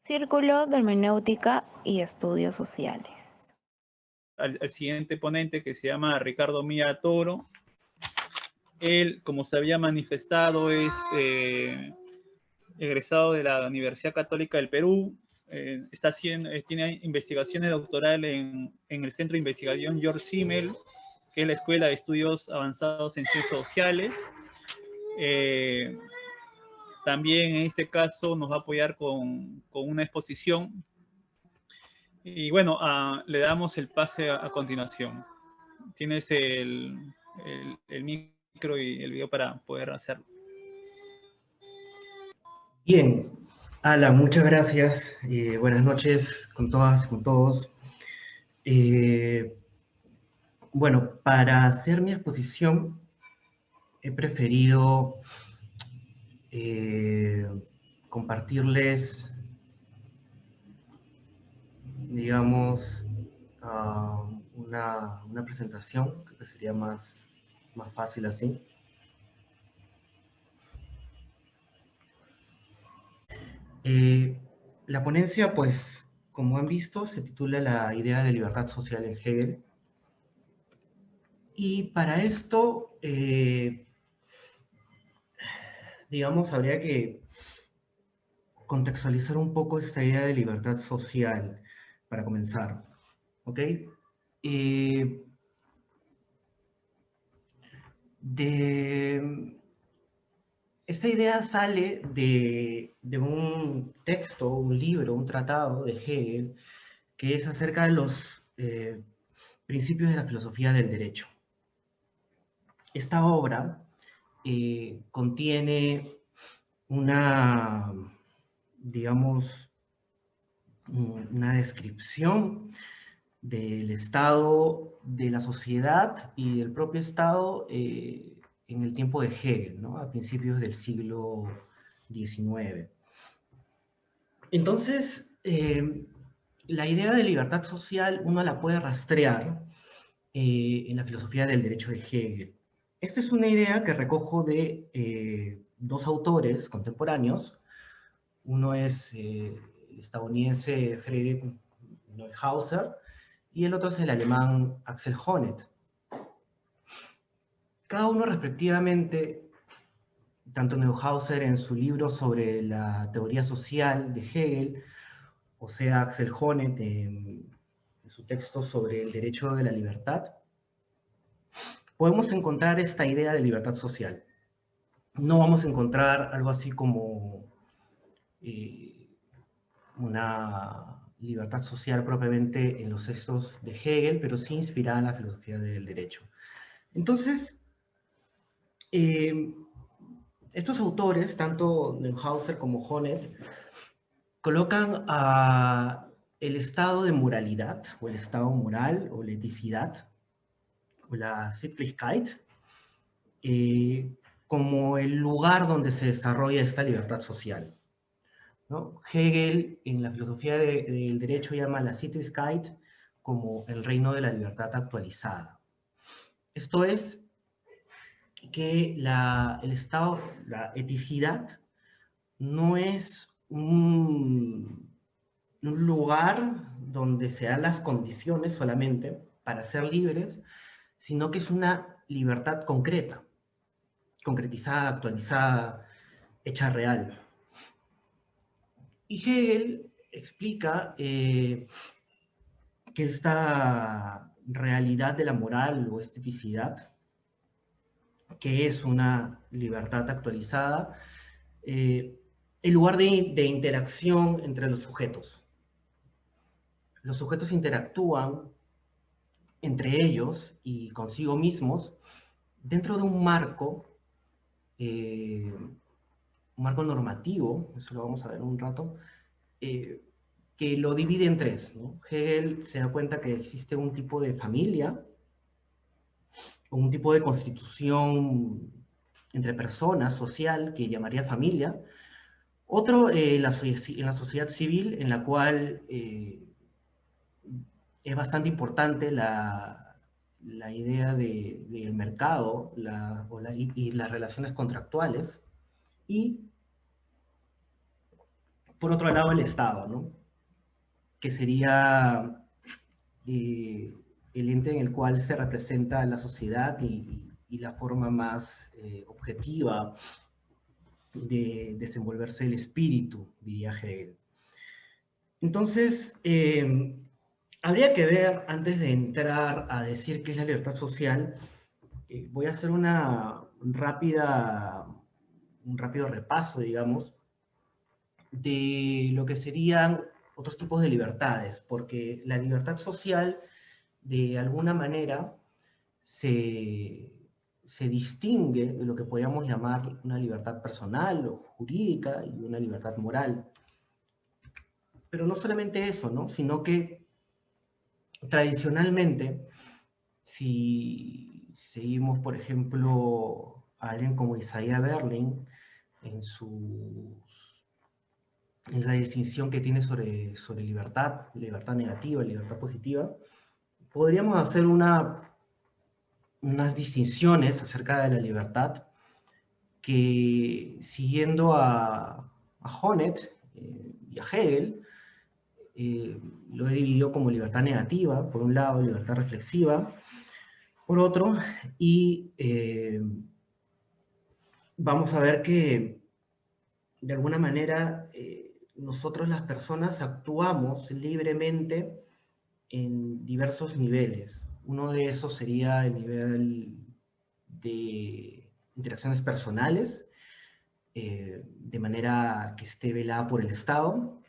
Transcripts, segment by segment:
Círculo de Hermenéutica y Estudios Sociales. Al siguiente ponente, que se llama Ricardo Mía Toro. Él, como se había manifestado, es egresado de la Universidad Católica del Perú. Tiene investigaciones doctorales en el Centro de Investigación George Simmel, que es la Escuela de Estudios Avanzados en Ciencias Sociales. También en este caso nos va a apoyar con una exposición. Y bueno, le damos el pase a continuación. Tienes el micro y el video para poder hacerlo. Bien, Alan, muchas gracias. Buenas noches con todas y con todos. Bueno, para hacer mi exposición he preferido compartirles, digamos, una presentación. Creo que sería más fácil así. La ponencia, pues, como han visto, se titula La idea de libertad social en Hegel. Y para esto, digamos, habría que contextualizar un poco esta idea de libertad social para comenzar, ¿ok? Esta idea sale de un texto, un libro, un tratado de Hegel, que es acerca de los principios de la filosofía del derecho. Esta obra contiene digamos, una descripción del estado de la sociedad y del propio estado en el tiempo de Hegel, ¿no? A principios del siglo XIX. Entonces, la idea de libertad social uno la puede rastrear en la filosofía del derecho de Hegel. Esta es una idea que recojo de dos autores contemporáneos. Uno es el estadounidense Friedrich Neuhauser y el otro es el alemán Axel Honneth. Cada uno respectivamente, tanto Neuhauser en su libro sobre la teoría social de Hegel, o sea Axel Honneth en su texto sobre el derecho de la libertad, podemos encontrar esta idea de libertad social. No vamos a encontrar algo así como una libertad social propiamente en los textos de Hegel, pero sí inspirada en la filosofía del derecho. Entonces, estos autores, tanto Neuhauser como Honneth, colocan a el estado de moralidad, o el estado moral, o la eticidad, o la Sittlichkeit, como el lugar donde se desarrolla esta libertad social, ¿no? Hegel, en la filosofía del derecho, llama la Sittlichkeit como el reino de la libertad actualizada. Esto es que el estado, la eticidad, no es un lugar donde se dan las condiciones solamente para ser libres, sino que es una libertad concreta, concretizada, actualizada, hecha real. Y Hegel explica que esta realidad de la moral o esteticidad, que es una libertad actualizada, el lugar de interacción entre los sujetos. Los sujetos interactúan entre ellos y consigo mismos dentro de un marco normativo, eso lo vamos a ver en un rato, que lo divide en tres, ¿no? Hegel se da cuenta que existe un tipo de familia, o un tipo de constitución entre personas, social, que llamaría familia. Otro, en la sociedad civil, en la cual es bastante importante la idea del mercado y las relaciones contractuales. Y por otro lado, el Estado, ¿no? Que sería el ente en el cual se representa la sociedad y la forma más objetiva de desenvolverse el espíritu, diría Hegel. Entonces, habría que ver, antes de entrar a decir qué es la libertad social, voy a hacer un rápido repaso, digamos, de lo que serían otros tipos de libertades, porque la libertad social, de alguna manera, se distingue de lo que podríamos llamar una libertad personal o jurídica y una libertad moral. Pero no solamente eso, ¿no? Sino que tradicionalmente, si seguimos, por ejemplo, a alguien como Isaiah Berlin, en la distinción que tiene sobre libertad negativa, libertad positiva, podríamos hacer unas distinciones acerca de la libertad que, siguiendo a Honneth y a Hegel, lo he dividido como libertad negativa, por un lado, libertad reflexiva, por otro, y vamos a ver que, de alguna manera, nosotros las personas actuamos libremente en diversos niveles. Uno de esos sería el nivel de interacciones personales, de manera que esté velada por el Estado,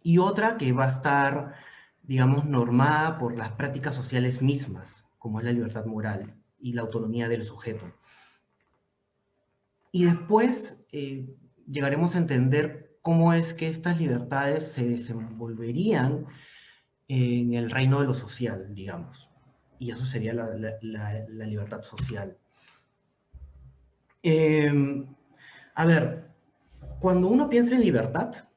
y otra que va a estar, digamos, normada por las prácticas sociales mismas, como es la libertad moral y la autonomía del sujeto. Y después llegaremos a entender cómo es que estas libertades se desenvolverían en el reino de lo social, digamos. Y eso sería la libertad social. A ver, cuando uno piensa en libertad,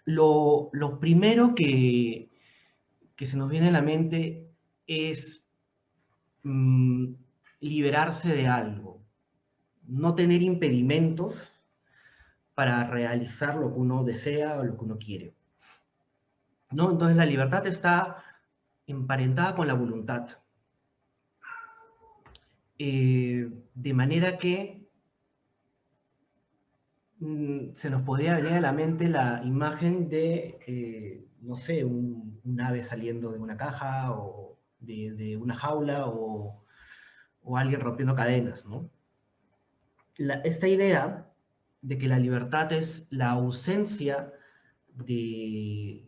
lo primero que se nos viene a la mente es liberarse de algo, no tener impedimentos para realizar lo que uno desea o lo que uno quiere, ¿no? Entonces la libertad está emparentada con la voluntad, de manera que se nos podría venir a la mente la imagen de, no sé, un ave saliendo de una caja o de una jaula o alguien rompiendo cadenas, ¿no? Esta idea de que la libertad es la ausencia de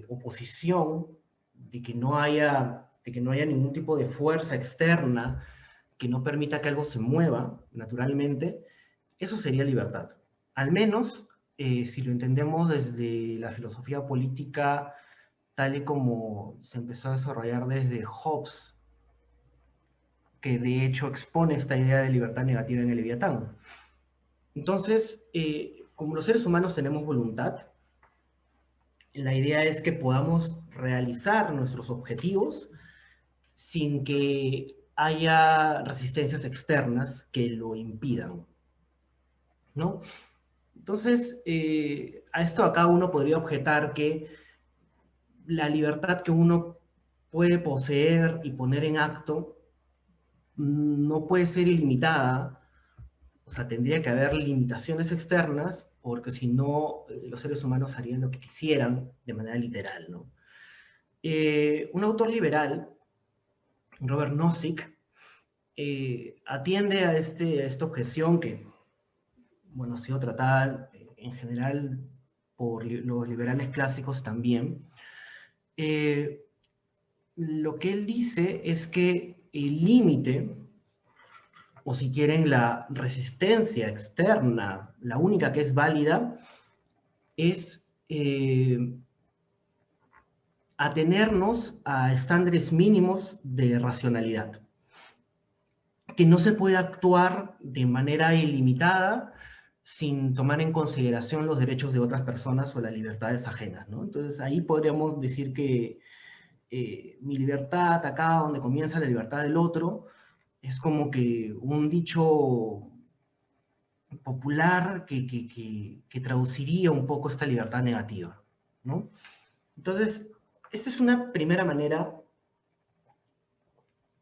oposición, de que no haya ningún tipo de fuerza externa que no permita que algo se mueva naturalmente, eso sería libertad. Al menos si lo entendemos desde la filosofía política tal y como se empezó a desarrollar desde Hobbes, que de hecho expone esta idea de libertad negativa en el Leviatán. Entonces, como los seres humanos tenemos voluntad, la idea es que podamos realizar nuestros objetivos sin que haya resistencias externas que lo impidan, ¿no? Entonces, a esto acá uno podría objetar que la libertad que uno puede poseer y poner en acto no puede ser ilimitada. O sea, tendría que haber limitaciones externas, porque si no, los seres humanos harían lo que quisieran de manera literal, ¿no? Un autor liberal, Robert Nozick, atiende a esta objeción que, bueno, ha sido tratada en general por los liberales clásicos también. Lo que él dice es que el límite, o si quieren la resistencia externa, la única que es válida, es atenernos a estándares mínimos de racionalidad, que no se puede actuar de manera ilimitada sin tomar en consideración los derechos de otras personas o las libertades ajenas, ¿no? Entonces ahí podríamos decir que mi libertad, acá donde comienza la libertad del otro, es como que un dicho popular que traduciría un poco esta libertad negativa, ¿no? Entonces, esta es una primera manera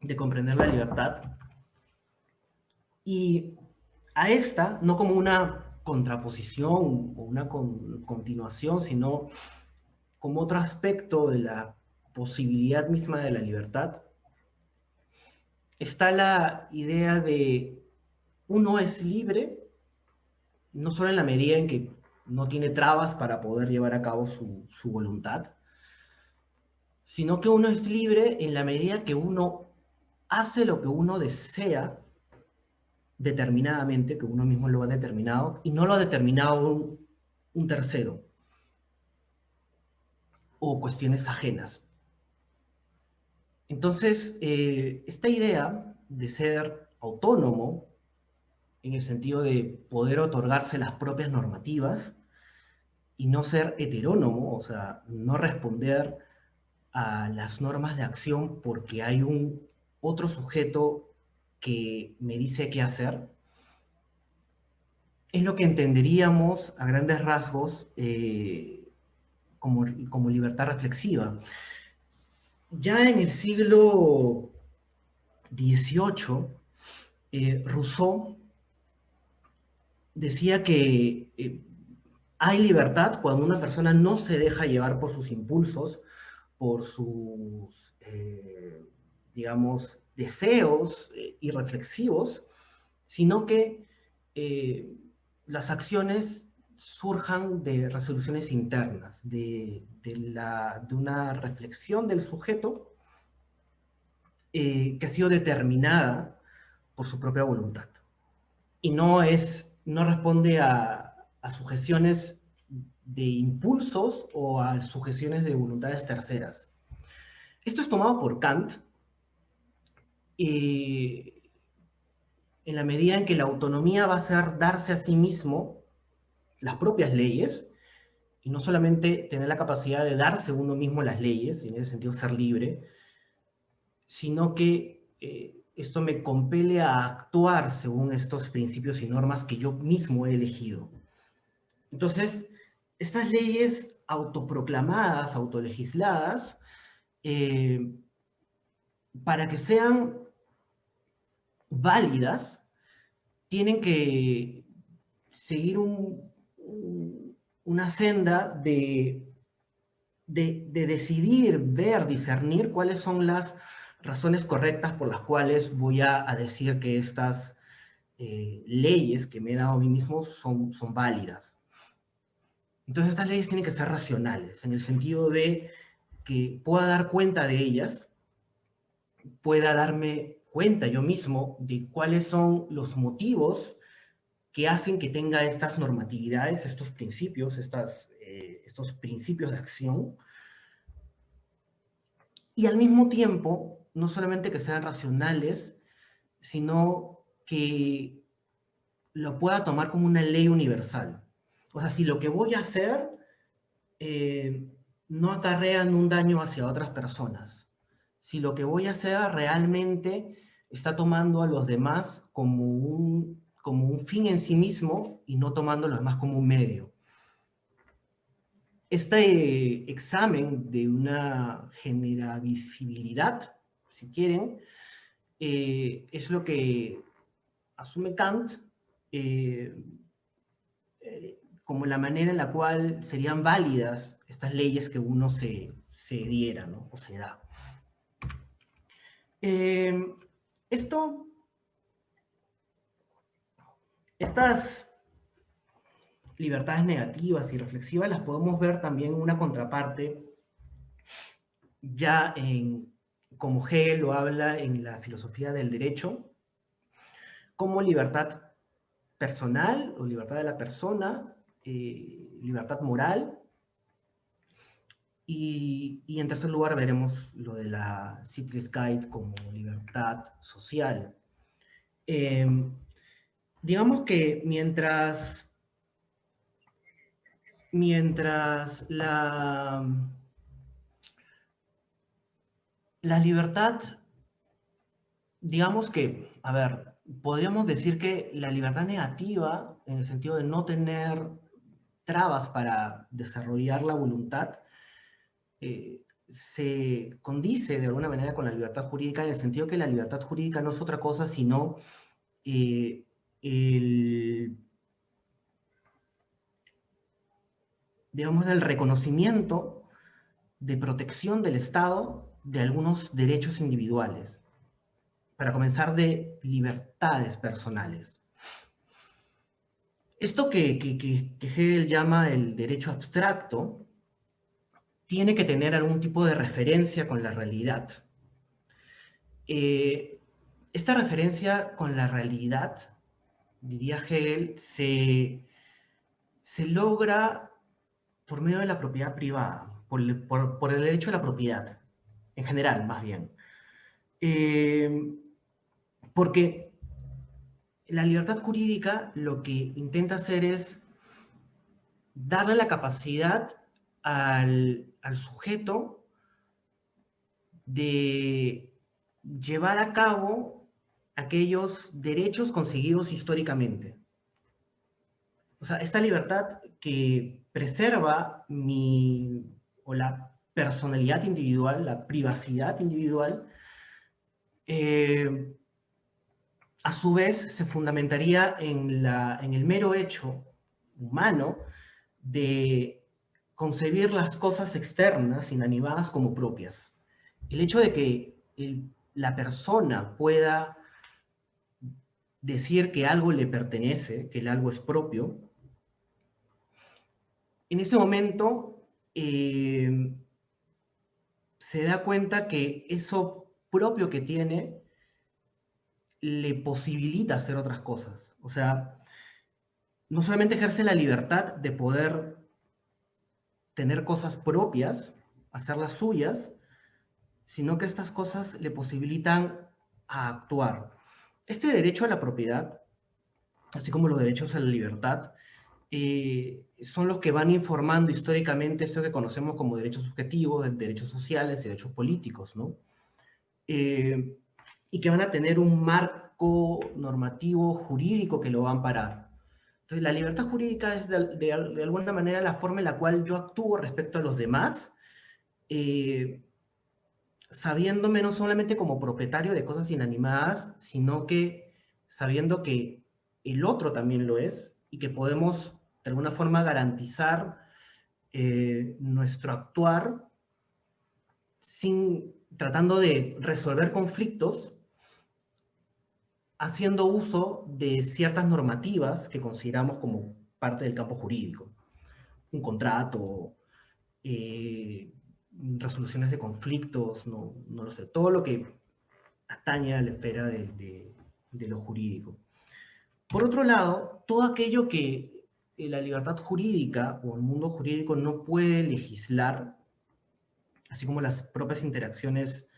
de comprender la libertad, y a esta, no como una contraposición o una continuación, sino como otro aspecto de la posibilidad misma de la libertad, está la idea de uno es libre, no solo en la medida en que no tiene trabas para poder llevar a cabo su voluntad, sino que uno es libre en la medida que uno hace lo que uno desea determinadamente, que uno mismo lo ha determinado, y no lo ha determinado un tercero, o cuestiones ajenas. Entonces, esta idea de ser autónomo, en el sentido de poder otorgarse las propias normativas, y no ser heterónomo, o sea, no responder a las normas de acción porque hay un otro sujeto que me dice qué hacer, es lo que entenderíamos a grandes rasgos como libertad reflexiva. Ya en el siglo XVIII, Rousseau decía que hay libertad cuando una persona no se deja llevar por sus impulsos, por sus, digamos, deseos irreflexivos, sino que las acciones surjan de resoluciones internas, de una reflexión del sujeto que ha sido determinada por su propia voluntad. Y no responde a sugestiones de impulsos o a sugestiones de voluntades terceras. Esto es tomado por Kant, en la medida en que la autonomía va a ser darse a sí mismo las propias leyes, y no solamente tener la capacidad de darse uno mismo las leyes, y en ese sentido ser libre, sino que esto me compele a actuar según estos principios y normas que yo mismo he elegido. Entonces, estas leyes autoproclamadas, autolegisladas, para que sean válidas, tienen que seguir una senda de decidir, ver, discernir cuáles son las razones correctas por las cuales voy a decir que estas leyes que me he dado a mí mismo son válidas. Entonces estas leyes tienen que ser racionales, en el sentido de que pueda dar cuenta de ellas, pueda darme cuenta yo mismo de cuáles son los motivos que hacen que tenga estas normatividades, estos principios, estos principios de acción, y al mismo tiempo, no solamente que sean racionales, sino que lo pueda tomar como una ley universal. O sea, si lo que voy a hacer no acarrea un daño hacia otras personas, si lo que voy a hacer realmente está tomando a los demás como un fin en sí mismo y no tomando a los demás como un medio. Este examen de una generabilidad, si quieren, es lo que asume Kant como la manera en la cual serían válidas estas leyes que uno se diera, ¿no? O se da. Estas libertades negativas y reflexivas las podemos ver también en una contraparte, ya como Hegel lo habla en la filosofía del derecho, como libertad personal o libertad de la persona, libertad moral, y en tercer lugar veremos lo de la Sittlichkeit como libertad social. Digamos que mientras la libertad, digamos que, a ver, podríamos decir que la libertad negativa, en el sentido de no tener trabas para desarrollar la voluntad, se condice de alguna manera con la libertad jurídica, en el sentido que la libertad jurídica no es otra cosa sino el, digamos, el reconocimiento de protección del Estado de algunos derechos individuales, para comenzar de libertades personales. Esto que Hegel llama el derecho abstracto tiene que tener algún tipo de referencia con la realidad. Esta referencia con la realidad, diría Hegel, se logra por medio de la propiedad privada, por el derecho a la propiedad, en general, más bien. Porque la libertad jurídica lo que intenta hacer es darle la capacidad al sujeto de llevar a cabo aquellos derechos conseguidos históricamente. O sea, esta libertad que preserva la personalidad individual, la privacidad individual, a su vez se fundamentaría en el mero hecho humano de concebir las cosas externas, inanimadas, como propias. El hecho de que la persona pueda decir que algo le pertenece, que el algo es propio, en ese momento se da cuenta que eso propio que tiene le posibilita hacer otras cosas. O sea, no solamente ejerce la libertad de poder tener cosas propias, hacerlas suyas, sino que estas cosas le posibilitan a actuar. Este derecho a la propiedad, así como los derechos a la libertad, son los que van informando históricamente esto que conocemos como derechos subjetivos, derechos sociales y derechos políticos, ¿no? Y que van a tener un marco normativo jurídico que lo va a amparar. Entonces, la libertad jurídica es de alguna manera la forma en la cual yo actúo respecto a los demás, sabiéndome no solamente como propietario de cosas inanimadas, sino que sabiendo que el otro también lo es, y que podemos de alguna forma garantizar nuestro actuar tratando de resolver conflictos, haciendo uso de ciertas normativas que consideramos como parte del campo jurídico. Un contrato, resoluciones de conflictos, no lo sé, todo lo que atañe a la esfera de lo jurídico. Por otro lado, todo aquello que la libertad jurídica o el mundo jurídico no puede legislar, así como las propias interacciones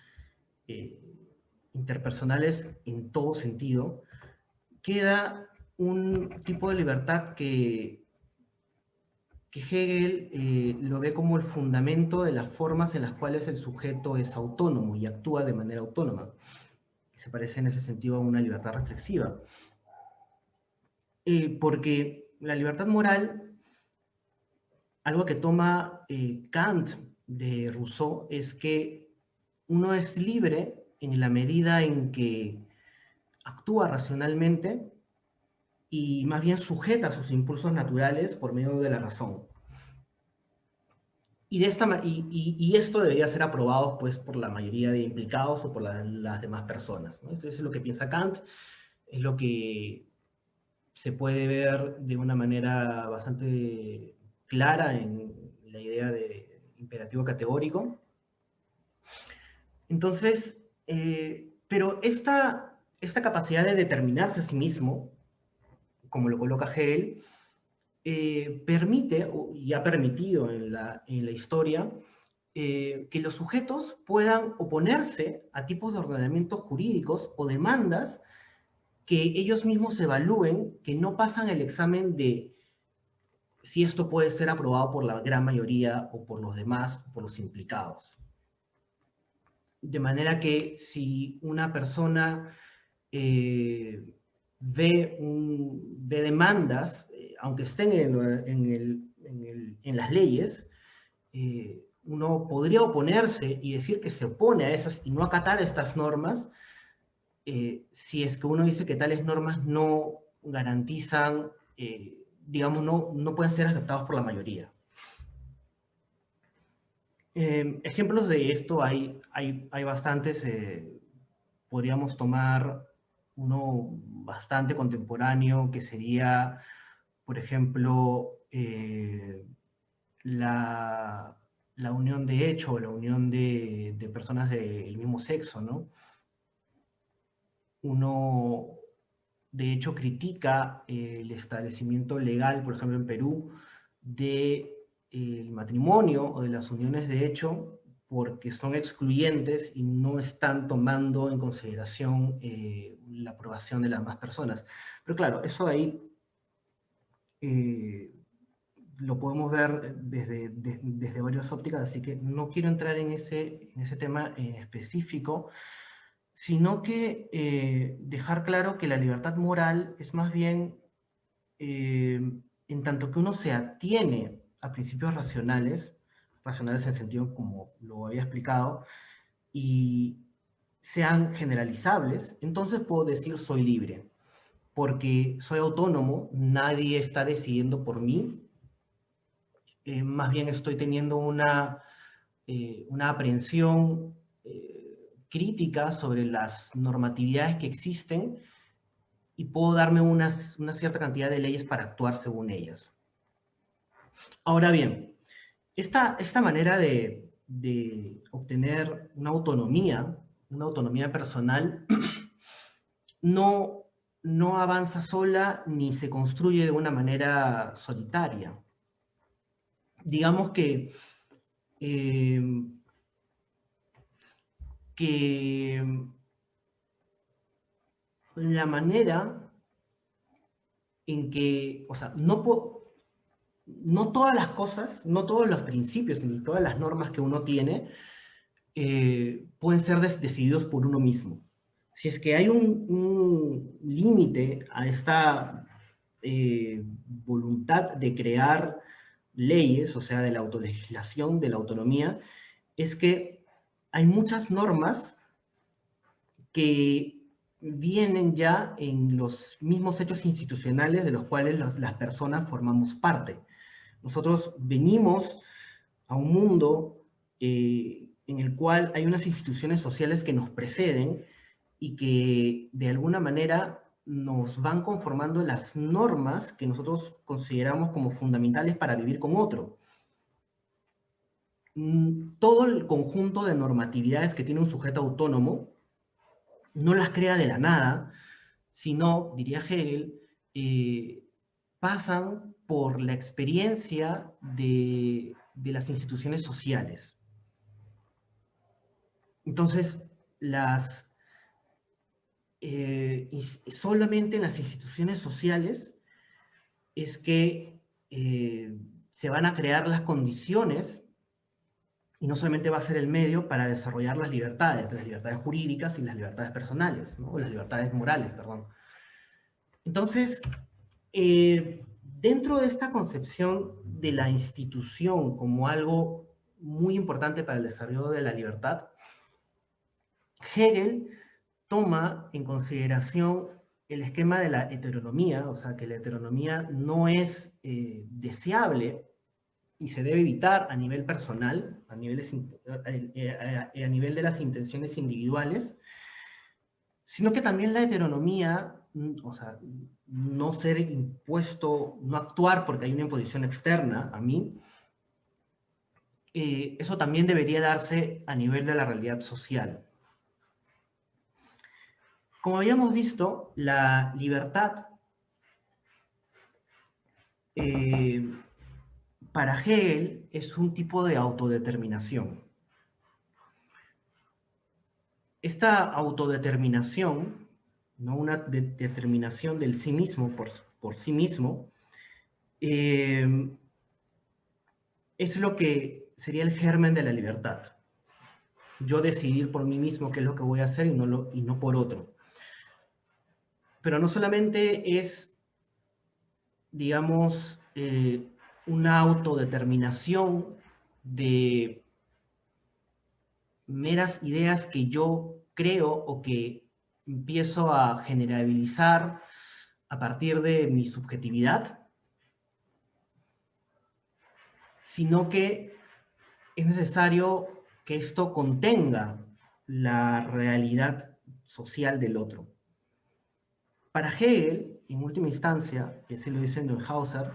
interpersonales en todo sentido, queda un tipo de libertad que Hegel lo ve como el fundamento de las formas en las cuales el sujeto es autónomo y actúa de manera autónoma. Se parece en ese sentido a una libertad reflexiva. Porque la libertad moral, algo que toma Kant de Rousseau, es que uno es libre en la medida en que actúa racionalmente y más bien sujeta sus impulsos naturales por medio de la razón. Y esto debería ser aprobado pues, por la mayoría de implicados o por las demás personas, ¿no? Esto es lo que piensa Kant, es lo que se puede ver de una manera bastante clara en la idea de imperativo categórico. Entonces, pero esta capacidad de determinarse a sí mismo, como lo coloca Hegel, permite, y ha permitido en la historia, que los sujetos puedan oponerse a tipos de ordenamientos jurídicos o demandas que ellos mismos evalúen que no pasan el examen de si esto puede ser aprobado por la gran mayoría o por los demás, o por los implicados. De manera que si una persona ve demandas, aunque estén en las leyes, uno podría oponerse y decir que se opone a esas y no acatar estas normas, si es que uno dice que tales normas no garantizan, digamos, no pueden ser aceptados por la mayoría. Ejemplos de esto hay bastantes. Podríamos tomar uno bastante contemporáneo, que sería, por ejemplo, la unión de hecho, o la unión de personas del mismo sexo, ¿no? Uno, de hecho, critica el establecimiento legal, por ejemplo, en Perú, del matrimonio o de las uniones de hecho, porque son excluyentes y no están tomando en consideración la aprobación de las demás personas. Pero claro, eso ahí lo podemos ver desde varias ópticas, así que no quiero entrar en ese tema en específico, sino que dejar claro que la libertad moral es más bien, en tanto que uno se atiene a principios racionales en sentido como lo había explicado, y sean generalizables, entonces puedo decir soy libre, porque soy autónomo, nadie está decidiendo por mí, más bien estoy teniendo una aprehensión crítica sobre las normatividades que existen y puedo darme una cierta cantidad de leyes para actuar según ellas. Ahora bien, esta manera de obtener una autonomía personal, no avanza sola ni se construye de una manera solitaria. Digamos que la manera en que, o sea, no todas las cosas, no todos los principios ni todas las normas que uno tiene pueden ser decididos por uno mismo. Si es que hay un límite a esta voluntad de crear leyes, o sea, de la autolegislación, de la autonomía, es que hay muchas normas que vienen ya en los mismos hechos institucionales de los cuales las personas formamos parte. Nosotros venimos a un mundo en el cual hay unas instituciones sociales que nos preceden y que de alguna manera nos van conformando las normas que nosotros consideramos como fundamentales para vivir con otro. Todo el conjunto de normatividades que tiene un sujeto autónomo no las crea de la nada, sino, diría Hegel, pasan por la experiencia de las instituciones sociales. Entonces, solamente en las instituciones sociales es que se van a crear las condiciones, y no solamente va a ser el medio para desarrollar las libertades jurídicas y las libertades personales, ¿no? O las libertades morales, perdón. Entonces, dentro de esta concepción de la institución como algo muy importante para el desarrollo de la libertad, Hegel toma en consideración el esquema de la heteronomía, o sea, que la heteronomía no es deseable y se debe evitar a nivel personal, a nivel de las intenciones individuales, sino que también la heteronomía, o sea, no ser impuesto, no actuar porque hay una imposición externa a mí, eso también debería darse a nivel de la realidad social. Como habíamos visto, la libertad para Hegel es un tipo de autodeterminación. Esta autodeterminación, ¿no? Una determinación del sí mismo por sí mismo, es lo que sería el germen de la libertad. Yo decidir por mí mismo qué es lo que voy a hacer y no por otro. Pero no solamente es, digamos, una autodeterminación de meras ideas que yo creo o que empiezo a generalizar a partir de mi subjetividad, sino que es necesario que esto contenga la realidad social del otro. Para Hegel, en última instancia, y así lo dice Neuhauser,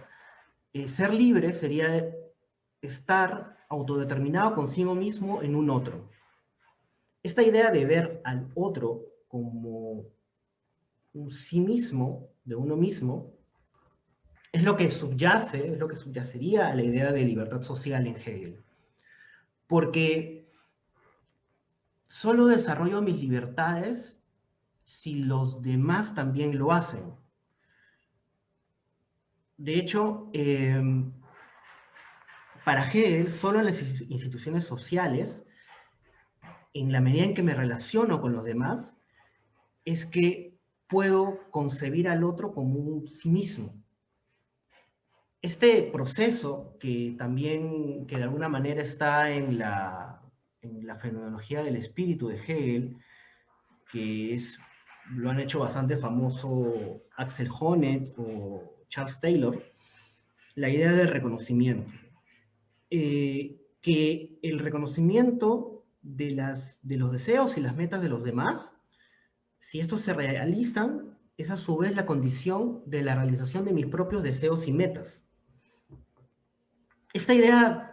ser libre sería estar autodeterminado consigo mismo en un otro. Esta idea de ver al otro como un sí mismo, de uno mismo, es lo que subyace, es lo que subyacería a la idea de libertad social en Hegel. Porque solo desarrollo mis libertades si los demás también lo hacen. De hecho, para Hegel, solo en las instituciones sociales, en la medida en que me relaciono con los demás, es que puedo concebir al otro como un sí mismo. Este proceso, que también, que de alguna manera está en la fenomenología del espíritu de Hegel, que lo han hecho bastante famoso Axel Honneth o Charles Taylor, la idea del reconocimiento. Que el reconocimiento de los deseos y las metas de los demás, si estos se realizan, es a su vez la condición de la realización de mis propios deseos y metas. Esta idea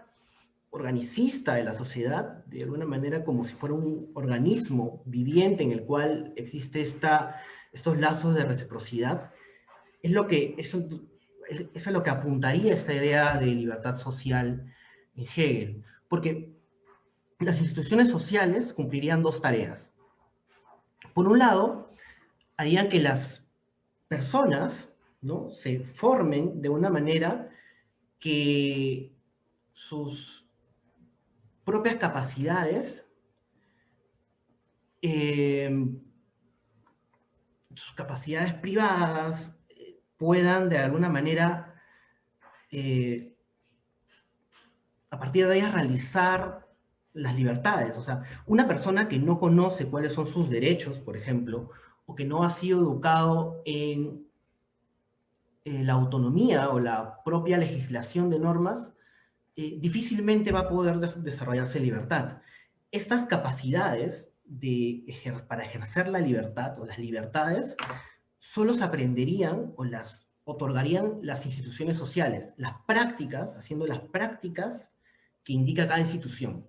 organicista de la sociedad, de alguna manera como si fuera un organismo viviente en el cual existe estos lazos de reciprocidad, es a lo que apuntaría esta idea de libertad social en Hegel. Porque las instituciones sociales cumplirían dos tareas. Por un lado, harían que las personas, ¿no?, se formen de una manera que sus propias capacidades, sus capacidades privadas, puedan de alguna manera, a partir de ellas, realizar las libertades. O sea, una persona que no conoce cuáles son sus derechos, por ejemplo, o que no ha sido educado en la autonomía o la propia legislación de normas, difícilmente va a poder desarrollarse libertad. Estas capacidades para ejercer la libertad o las libertades solo se aprenderían o las otorgarían las instituciones sociales, las prácticas, haciendo las prácticas que indica cada institución.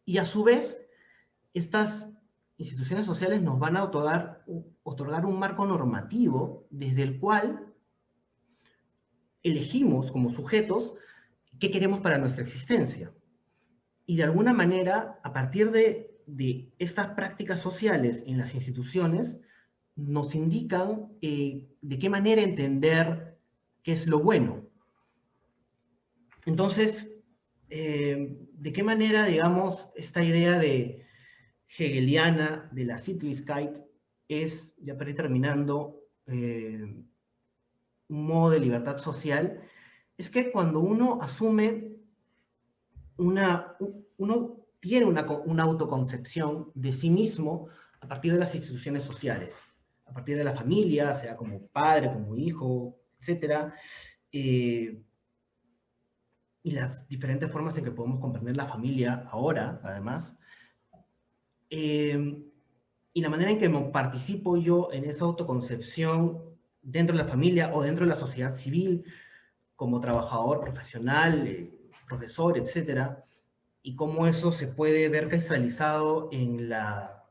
Y a su vez, estas instituciones sociales nos van a otorgar un marco normativo desde el cual elegimos como sujetos qué queremos para nuestra existencia. Y de alguna manera, a partir de estas prácticas sociales en las instituciones, nos indican de qué manera entender qué es lo bueno. Entonces, de qué manera, digamos, esta idea de hegeliana de la Sittlichkeit es, ya para ir terminando, un modo de libertad social, es que cuando uno asume uno tiene una autoconcepción de sí mismo a partir de las instituciones sociales, a partir de la familia, sea como padre, como hijo, etc. Y las diferentes formas en que podemos comprender la familia ahora, además. Y la manera en que participo yo en esa autoconcepción dentro de la familia o dentro de la sociedad civil, como trabajador profesional, profesor, etcétera, y cómo eso se puede ver cristalizado en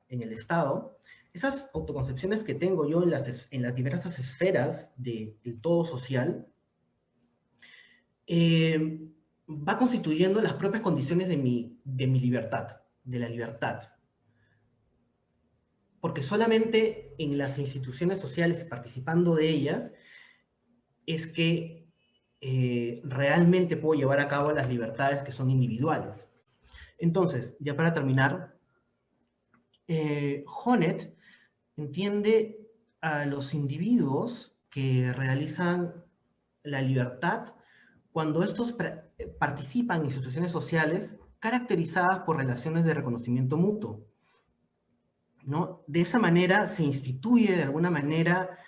el Estado, esas autoconcepciones que tengo yo en las diversas esferas del todo social, va constituyendo las propias condiciones de mi libertad, de la libertad. Porque solamente en las instituciones sociales, participando de ellas, es que realmente puedo llevar a cabo las libertades que son individuales. Entonces, ya para terminar, Honneth entiende a los individuos que realizan la libertad cuando estos participan en instituciones sociales caracterizadas por relaciones de reconocimiento mutuo, ¿no? De esa manera se instituye de alguna manera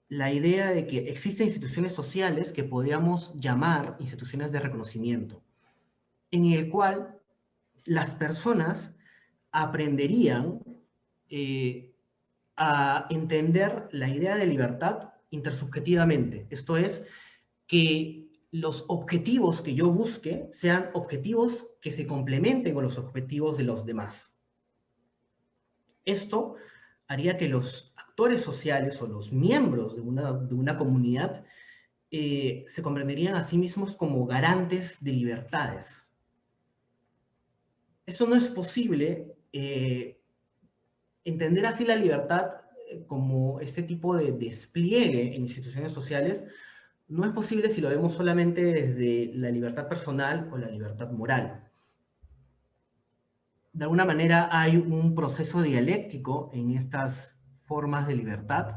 la idea de que existen instituciones sociales que podríamos llamar instituciones de reconocimiento, en el cual las personas aprenderían a entender la idea de libertad intersubjetivamente. Esto es, que los objetivos que yo busque sean objetivos que se complementen con los objetivos de los demás. Esto haría que los actores sociales o los miembros de una comunidad se comprenderían a sí mismos como garantes de libertades. Eso no es posible, entender así la libertad como este tipo de despliegue en instituciones sociales, no es posible si lo vemos solamente desde la libertad personal o la libertad moral. De alguna manera hay un proceso dialéctico en estas formas de libertad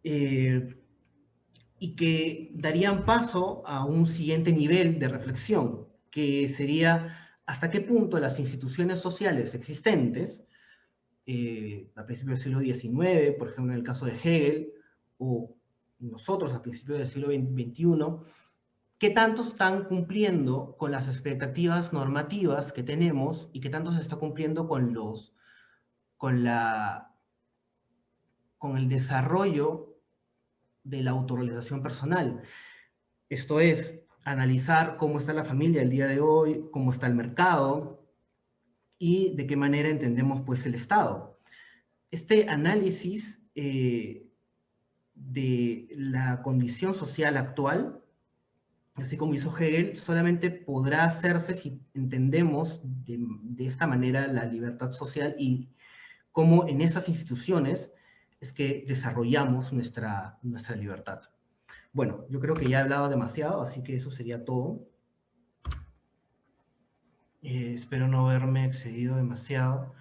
y que darían paso a un siguiente nivel de reflexión, que sería hasta qué punto las instituciones sociales existentes, a principios del siglo XIX, por ejemplo en el caso de Hegel, o nosotros a principios del siglo XXI, qué tanto están cumpliendo con las expectativas normativas que tenemos y qué tanto se está cumpliendo con el desarrollo de la autorrealización personal. Esto es, analizar cómo está la familia el día de hoy, cómo está el mercado y de qué manera entendemos pues el Estado. Este análisis de la condición social actual, así como hizo Hegel, solamente podrá hacerse si entendemos de esta manera la libertad social y cómo en esas instituciones es que desarrollamos nuestra libertad. Bueno, yo creo que ya he hablado demasiado, así que eso sería todo. Espero no haberme excedido demasiado.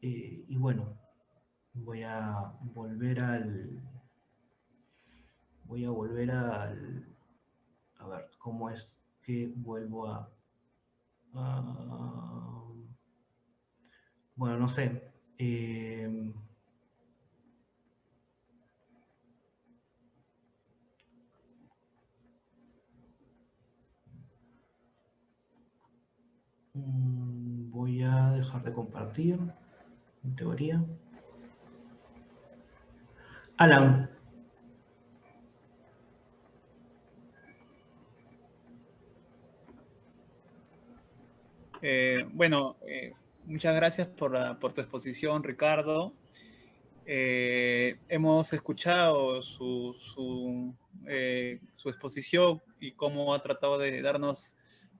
Y bueno, voy a volver al... A ver, ¿cómo es que vuelvo a... bueno, no sé. Voy a dejar de compartir, en teoría. Alan. Bueno, muchas gracias por tu exposición, Ricardo. Hemos escuchado su exposición y cómo ha tratado de darnos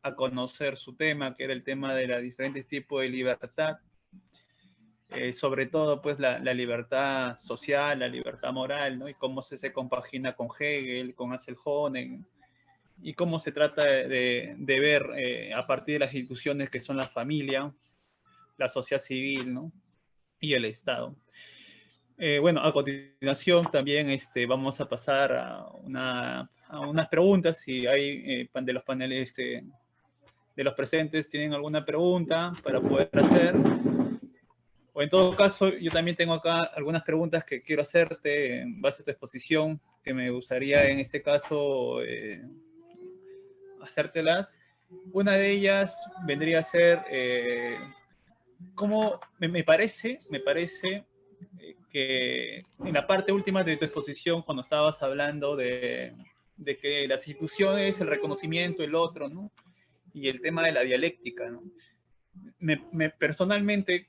a conocer su tema, que era el tema de los diferentes tipos de libertad, sobre todo pues la libertad social, la libertad moral, ¿no? Y cómo se compagina con Hegel, con Axel Honneth, y cómo se trata de ver a partir de las instituciones que son la familia, la sociedad civil, ¿no? Y el Estado. Bueno, a continuación también vamos a pasar a unas preguntas. Si hay de los paneles de los presentes tienen alguna pregunta para poder hacer. O en todo caso, yo también tengo acá algunas preguntas que quiero hacerte en base a tu exposición, que me gustaría en este caso hacértelas. Una de ellas vendría a ser, ¿cómo me parece que en la parte última de tu exposición, cuando estabas hablando de que las instituciones, el reconocimiento, el otro, ¿no? Y el tema de la dialéctica, ¿no? Personalmente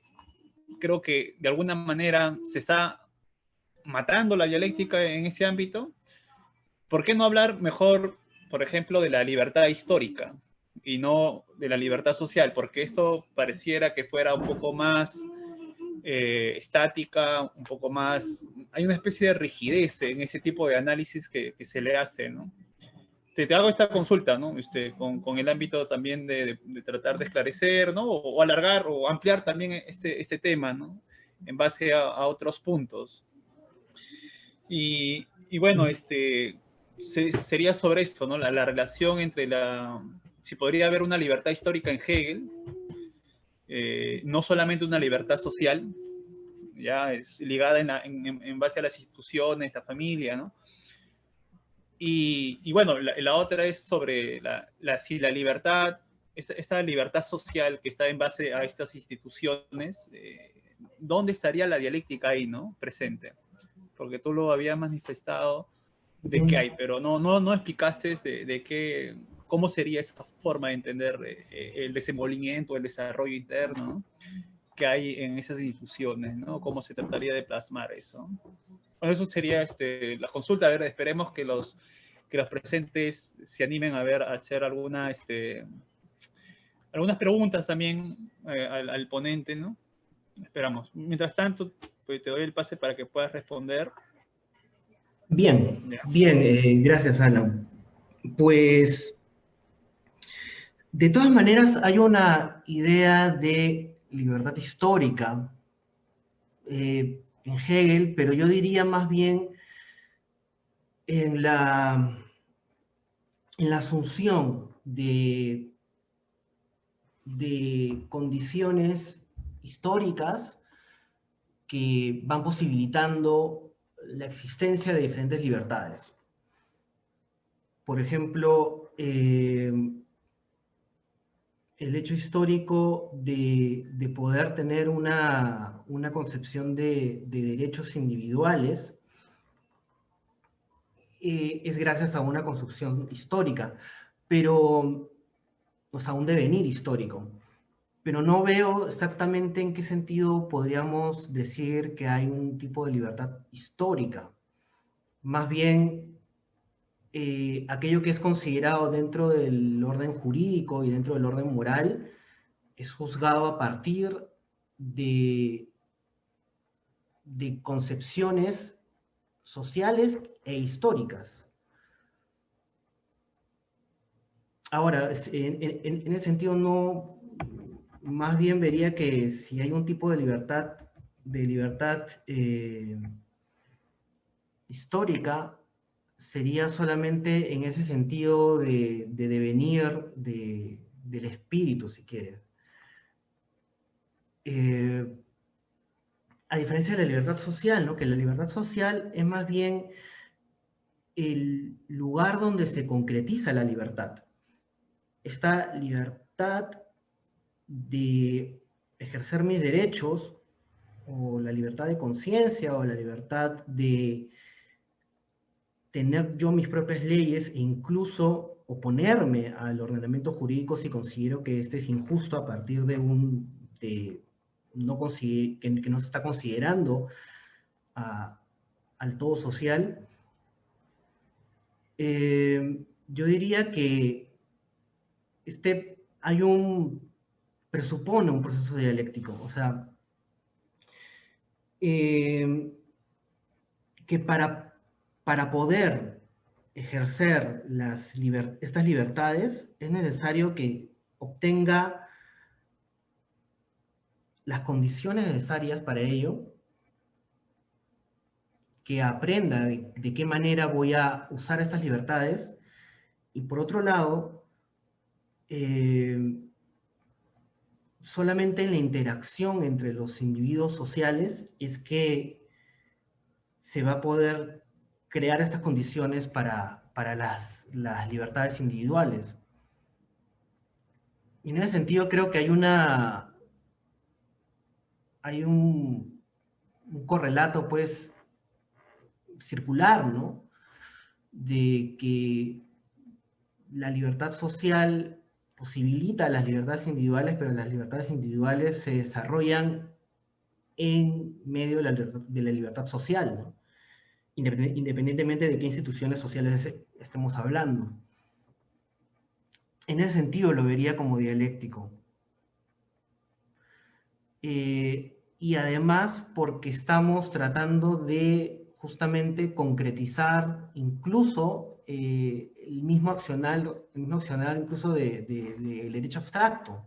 creo que de alguna manera se está matando la dialéctica en ese ámbito. ¿Por qué no hablar mejor, por ejemplo, de la libertad histórica y no de la libertad social? Porque esto pareciera que fuera un poco más estática, un poco más... Hay una especie de rigidez en ese tipo de análisis que se le hace, ¿no? Te hago esta consulta, ¿no? Con el ámbito también de tratar de esclarecer, ¿no? O alargar o ampliar también este tema, ¿no? En base a otros puntos. Y bueno, sería sobre esto, ¿no? La relación entre si podría haber una libertad histórica en Hegel, no solamente una libertad social, ya es ligada en base a las instituciones, la familia, ¿no? Y bueno, la otra es sobre si la libertad, esta libertad social que está en base a estas instituciones, ¿dónde estaría la dialéctica ahí, ¿no? Presente. Porque tú lo habías manifestado de qué hay, pero no explicaste cómo sería esa forma de entender el desenvolvimiento, el desarrollo interno, ¿no? Que hay en esas instituciones, ¿no? Cómo se trataría de plasmar eso. Bueno, eso sería la consulta. A ver, esperemos que los presentes se animen a hacer algunas preguntas también al ponente, ¿no? Esperamos. Mientras tanto, pues te doy el pase para que puedas responder. Bien, Ya. bien, gracias, Alan. Pues, de todas maneras, hay una idea de libertad histórica en Hegel, pero yo diría más bien en la asunción de condiciones históricas que van posibilitando la existencia de diferentes libertades. Por ejemplo, el hecho histórico de poder tener una concepción de derechos individuales es gracias a una construcción histórica, pero, o sea, un devenir histórico. Pero no veo exactamente en qué sentido podríamos decir que hay un tipo de libertad histórica. Más bien, aquello que es considerado dentro del orden jurídico y dentro del orden moral es juzgado a partir de, de concepciones sociales e históricas. Ahora, en ese sentido, no, más bien vería que si hay un tipo de libertad histórica, sería solamente en ese sentido de devenir del espíritu, si quieres. A diferencia de la libertad social, ¿no? Que la libertad social es más bien el lugar donde se concretiza la libertad. Esta libertad de ejercer mis derechos, o la libertad de conciencia, o la libertad de tener yo mis propias leyes e incluso oponerme al ordenamiento jurídico si considero que este es injusto a partir que no se está considerando al todo social. Yo diría que presupone un proceso dialéctico, o sea, que para poder ejercer estas libertades es necesario que obtenga las condiciones necesarias para ello, que aprenda de qué manera voy a usar estas libertades, y por otro lado, solamente en la interacción entre los individuos sociales es que se va a poder crear estas condiciones para las libertades individuales. Y en ese sentido creo que hay un correlato, pues, circular, ¿no? De que la libertad social posibilita las libertades individuales, pero las libertades individuales se desarrollan en medio de la libertad social, ¿no? Independientemente de qué instituciones sociales estemos hablando. En ese sentido lo vería como dialéctico. Y además porque estamos tratando de justamente concretizar incluso el mismo accionar incluso del derecho abstracto,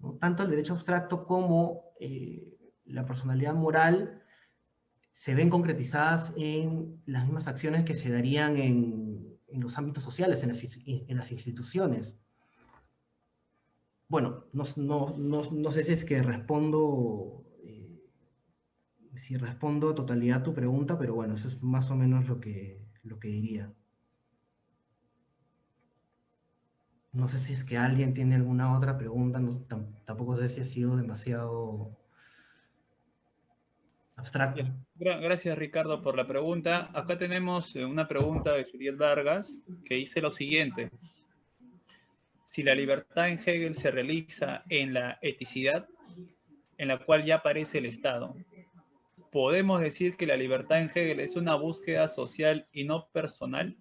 ¿no? Tanto el derecho abstracto como la personalidad moral se ven concretizadas en las mismas acciones que se darían en los ámbitos sociales, en las instituciones. Bueno, no sé si es que respondo, si respondo totalidad a tu pregunta, pero bueno, eso es más o menos lo que diría. No sé si es que alguien tiene alguna otra pregunta, tampoco sé si ha sido demasiado abstracto. Gracias, Ricardo, por la pregunta. Acá tenemos una pregunta de Juliet Vargas que dice lo siguiente. Si la libertad en Hegel se realiza en la eticidad, en la cual ya aparece el Estado, ¿podemos decir que la libertad en Hegel es una búsqueda social y no personal?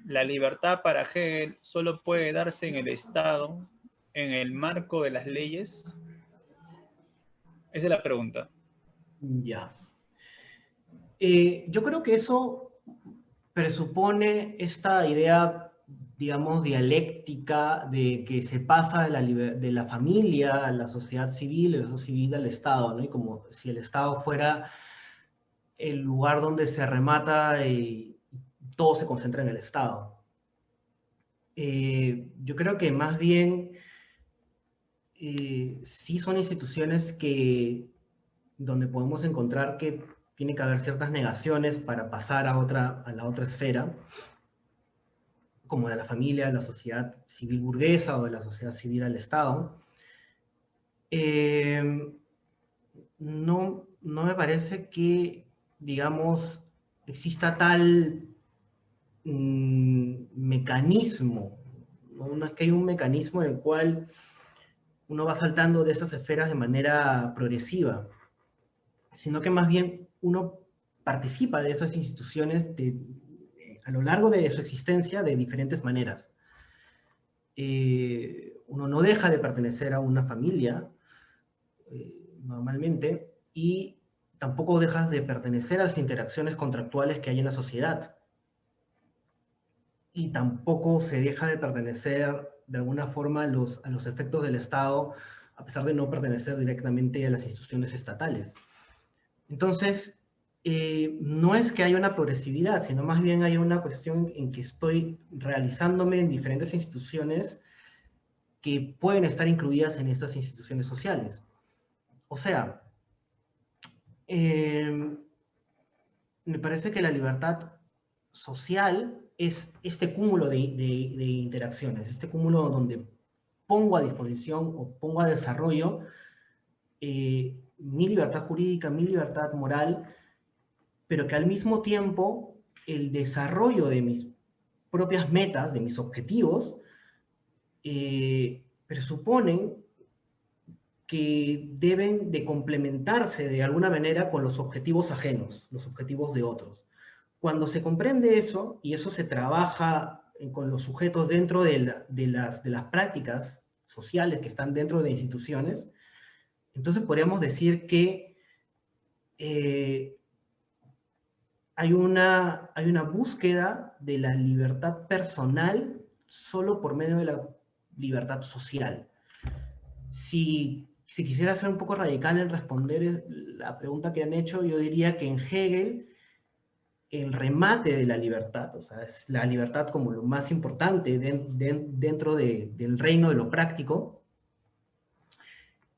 La libertad para Hegel solo puede darse en el Estado, en el marco de las leyes. Esa es la pregunta. Ya. Yo creo que eso presupone esta idea, digamos, dialéctica de que se pasa de la familia a la sociedad civil, de la sociedad civil al Estado, ¿no? Y como si el Estado fuera el lugar donde se remata y todo se concentra en el Estado. Yo creo que más bien sí son instituciones donde podemos encontrar que tiene que haber ciertas negaciones para pasar a la otra esfera, como de la familia, de la sociedad civil burguesa o de la sociedad civil al Estado. No me parece que, digamos, exista tal mecanismo, ¿no? Es que hay un mecanismo en el cual uno va saltando de estas esferas de manera progresiva, sino que más bien uno participa de esas instituciones a lo largo de su existencia de diferentes maneras. Uno no deja de pertenecer a una familia, normalmente, y tampoco dejas de pertenecer a las interacciones contractuales que hay en la sociedad. Y tampoco se deja de pertenecer de alguna forma a los efectos del Estado, a pesar de no pertenecer directamente a las instituciones estatales. Entonces, no es que haya una progresividad, sino más bien hay una cuestión en que estoy realizándome en diferentes instituciones que pueden estar incluidas en estas instituciones sociales. O sea, me parece que la libertad social es este cúmulo de interacciones, este cúmulo donde pongo a disposición o pongo a desarrollo mi libertad jurídica, mi libertad moral, pero que al mismo tiempo el desarrollo de mis propias metas, de mis objetivos, presuponen que deben de complementarse de alguna manera con los objetivos ajenos, los objetivos de otros. Cuando se comprende eso, y eso se trabaja con los sujetos dentro de las prácticas sociales que están dentro de instituciones, entonces podríamos decir que hay una búsqueda de la libertad personal solo por medio de la libertad social. Si quisiera ser un poco radical en responder la pregunta que han hecho, yo diría que en Hegel el remate de la libertad, o sea, es la libertad como lo más importante dentro del reino de lo práctico,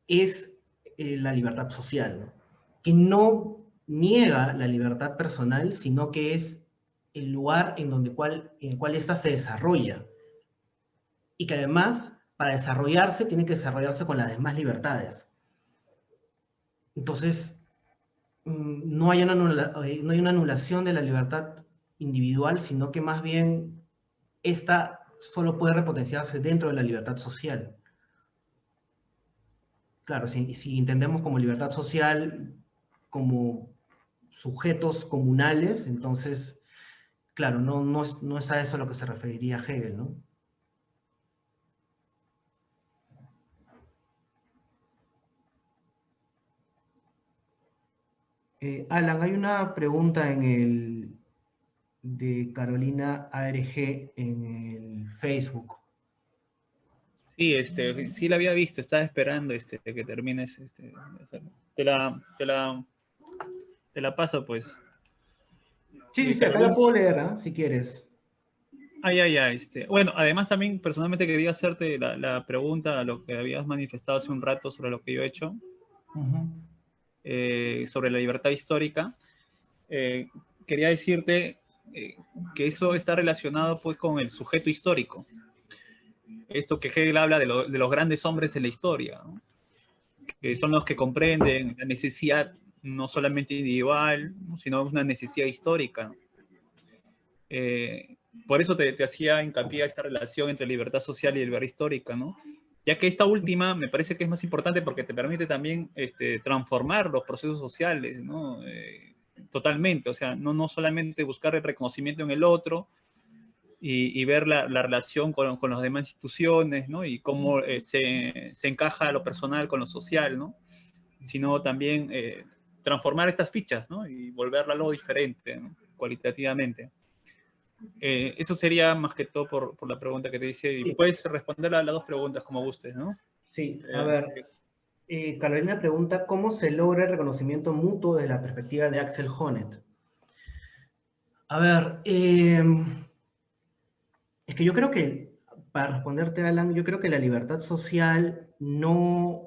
es la libertad social, ¿no? Que no niega la libertad personal, sino que es el lugar en el cual ésta se desarrolla. Y que además, para desarrollarse, tiene que desarrollarse con las demás libertades. Entonces, no hay una anulación de la libertad individual, sino que más bien esta solo puede repotenciarse dentro de la libertad social. Claro, si entendemos como libertad social como sujetos comunales, entonces, claro, no es a eso a lo que se referiría Hegel, ¿no? Alan, hay una pregunta de Carolina ARG en el Facebook. Sí, sí la había visto, estaba esperando que termines. Te la Te la paso, pues. Sí, sí, acá la puedo leer, ¿ah? Si quieres. Bueno, además también personalmente quería hacerte la pregunta a lo que habías manifestado hace un rato sobre lo que yo he hecho, sobre la libertad histórica. Quería decirte que eso está relacionado pues con el sujeto histórico. Esto que Hegel habla de los grandes hombres de la historia, ¿no? Que son los que comprenden la necesidad no solamente individual, ¿no? Sino una necesidad histórica. Por eso te hacía hincapié a esta relación entre libertad social y libertad histórica, ¿no? Ya que esta última me parece que es más importante porque te permite también transformar los procesos sociales, ¿no? Totalmente, o sea, no solamente buscar el reconocimiento en el otro y ver la relación con las demás instituciones, ¿no? Y cómo se encaja lo personal con lo social, ¿no? Sino también transformar estas fichas, ¿no? Y volverla algo diferente, ¿no? Cualitativamente. Eso sería más que todo por la pregunta que te hice. Y Sí, puedes responder a las dos preguntas como gustes, ¿no? sí. A ver, Carolina pregunta, ¿cómo se logra el reconocimiento mutuo desde la perspectiva de Axel Honneth? A ver, es que yo creo que, para responderte, Alan, yo creo que la libertad social no...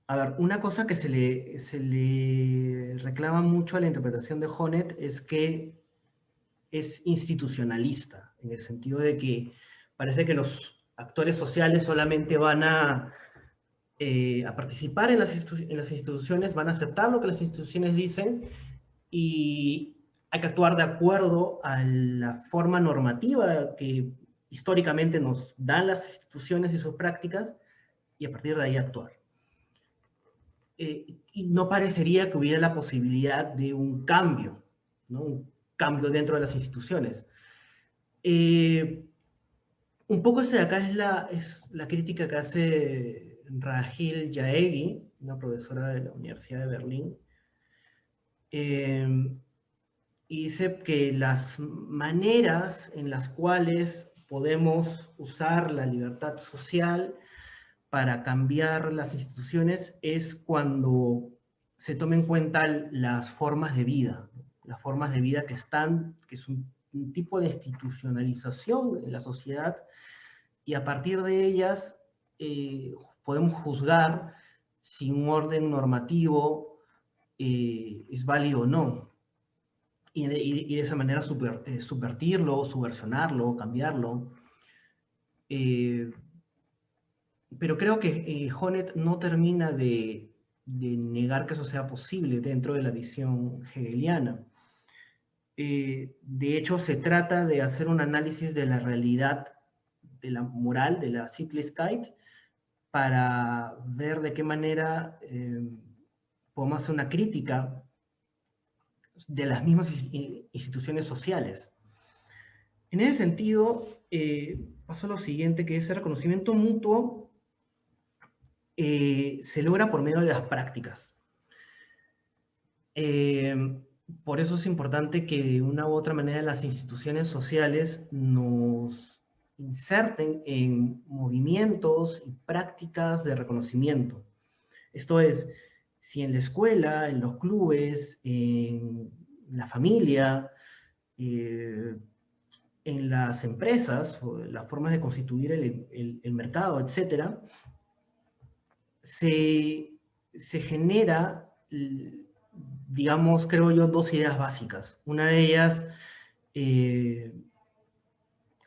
A ver, una cosa que se le reclama mucho a la interpretación de Honneth es que es institucionalista, en el sentido de que parece que los actores sociales solamente van a participar en las instituciones, van a aceptar lo que las instituciones dicen y hay que actuar de acuerdo a la forma normativa que históricamente nos dan las instituciones y sus prácticas y a partir de ahí actuar. Y no parecería que hubiera la posibilidad de un cambio, ¿no? Un cambio dentro de las instituciones. Un poco ese de acá es la crítica que hace Rahil Jaegi, una profesora de la Universidad de Berlín, y dice que las maneras en las cuales podemos usar la libertad social para cambiar las instituciones es cuando se tomen en cuenta las formas de vida, las formas de vida que es un tipo de institucionalización en la sociedad, y a partir de ellas podemos juzgar si un orden normativo es válido o no, y de esa manera subvertirlo, subversionarlo, cambiarlo. Pero creo que Honneth no termina de negar que eso sea posible dentro de la visión hegeliana. De hecho, se trata de hacer un análisis de la realidad, de la moral, de la Sittlichkeit, para ver de qué manera podemos hacer una crítica de las mismas instituciones sociales. En ese sentido, pasó lo siguiente, que ese reconocimiento mutuo se logra por medio de las prácticas. Por eso es importante que de una u otra manera las instituciones sociales nos inserten en movimientos y prácticas de reconocimiento. Esto es, si en la escuela, en los clubes, en la familia, en las empresas, o las formas de constituir el mercado, etc., se genera, digamos, creo yo, dos ideas básicas. Una de ellas,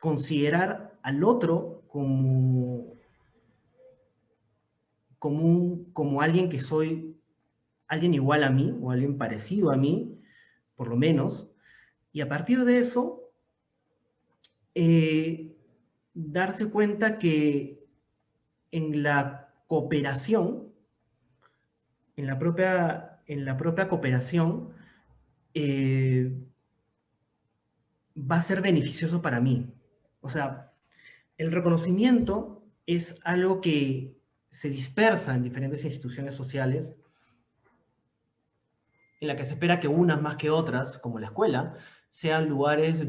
considerar al otro como alguien que soy, alguien igual a mí, o alguien parecido a mí, por lo menos, y a partir de eso, darse cuenta que en la cooperación, en la propia cooperación, va a ser beneficioso para mí. O sea, el reconocimiento es algo que se dispersa en diferentes instituciones sociales, en la que se espera que unas más que otras, como la escuela, sean lugares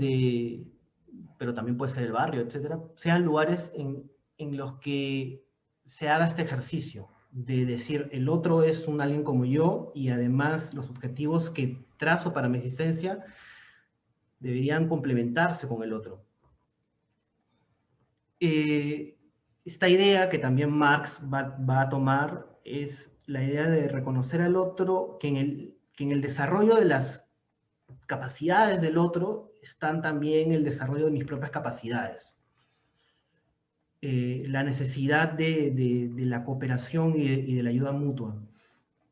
pero también puede ser el barrio, etcétera, sean lugares en los que se haga este ejercicio, de decir el otro es un alguien como yo y además los objetivos que trazo para mi existencia deberían complementarse con el otro. Esta idea que también Marx va a tomar es la idea de reconocer al otro, que en el desarrollo de las capacidades del otro están también el desarrollo de mis propias capacidades. La necesidad de la cooperación y de la ayuda mutua.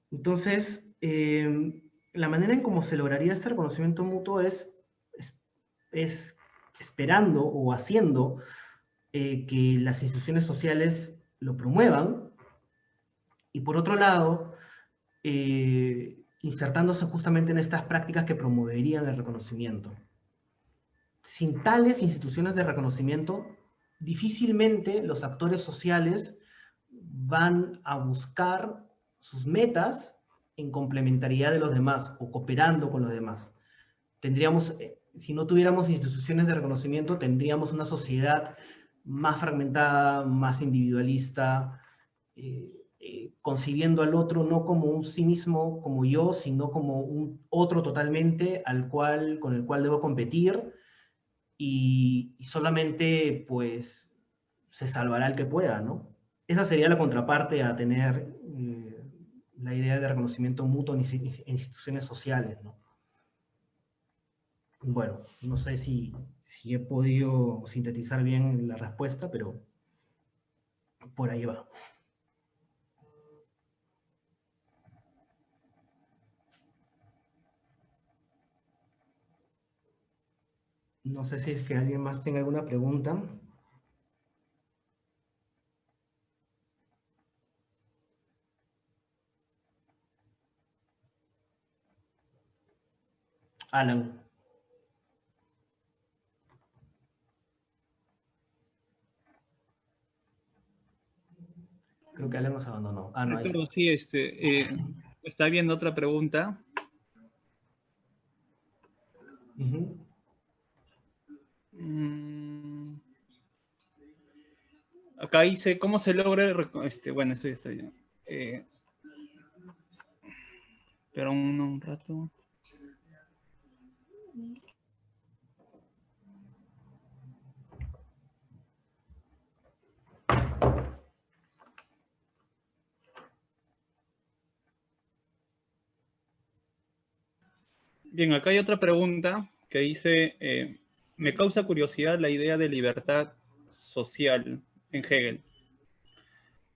Entonces, la manera en cómo se lograría este reconocimiento mutuo es esperando o haciendo que las instituciones sociales lo promuevan, y por otro lado, insertándose justamente en estas prácticas que promoverían el reconocimiento. Sin tales instituciones de reconocimiento, difícilmente los actores sociales van a buscar sus metas en complementariedad de los demás o cooperando con los demás. Tendríamos, si no tuviéramos instituciones de reconocimiento, tendríamos una sociedad más fragmentada, más individualista, concibiendo al otro no como un sí mismo, como yo, sino como un otro totalmente con el cual debo competir, y solamente pues se salvará el que pueda, ¿no? Esa sería la contraparte a tener la idea de reconocimiento mutuo en instituciones sociales, ¿no? Bueno, no sé si he podido sintetizar bien la respuesta, pero por ahí va. No sé si es que alguien más tenga alguna pregunta. Alan. Creo que Alan nos abandonó. Ah, no, ahí está. Ricardo, sí, está viendo otra pregunta. Acá dice, ¿cómo se logra? Bueno, esto ya está bien. Pero un rato. Bien, acá hay otra pregunta que dice, me causa curiosidad la idea de libertad social en Hegel.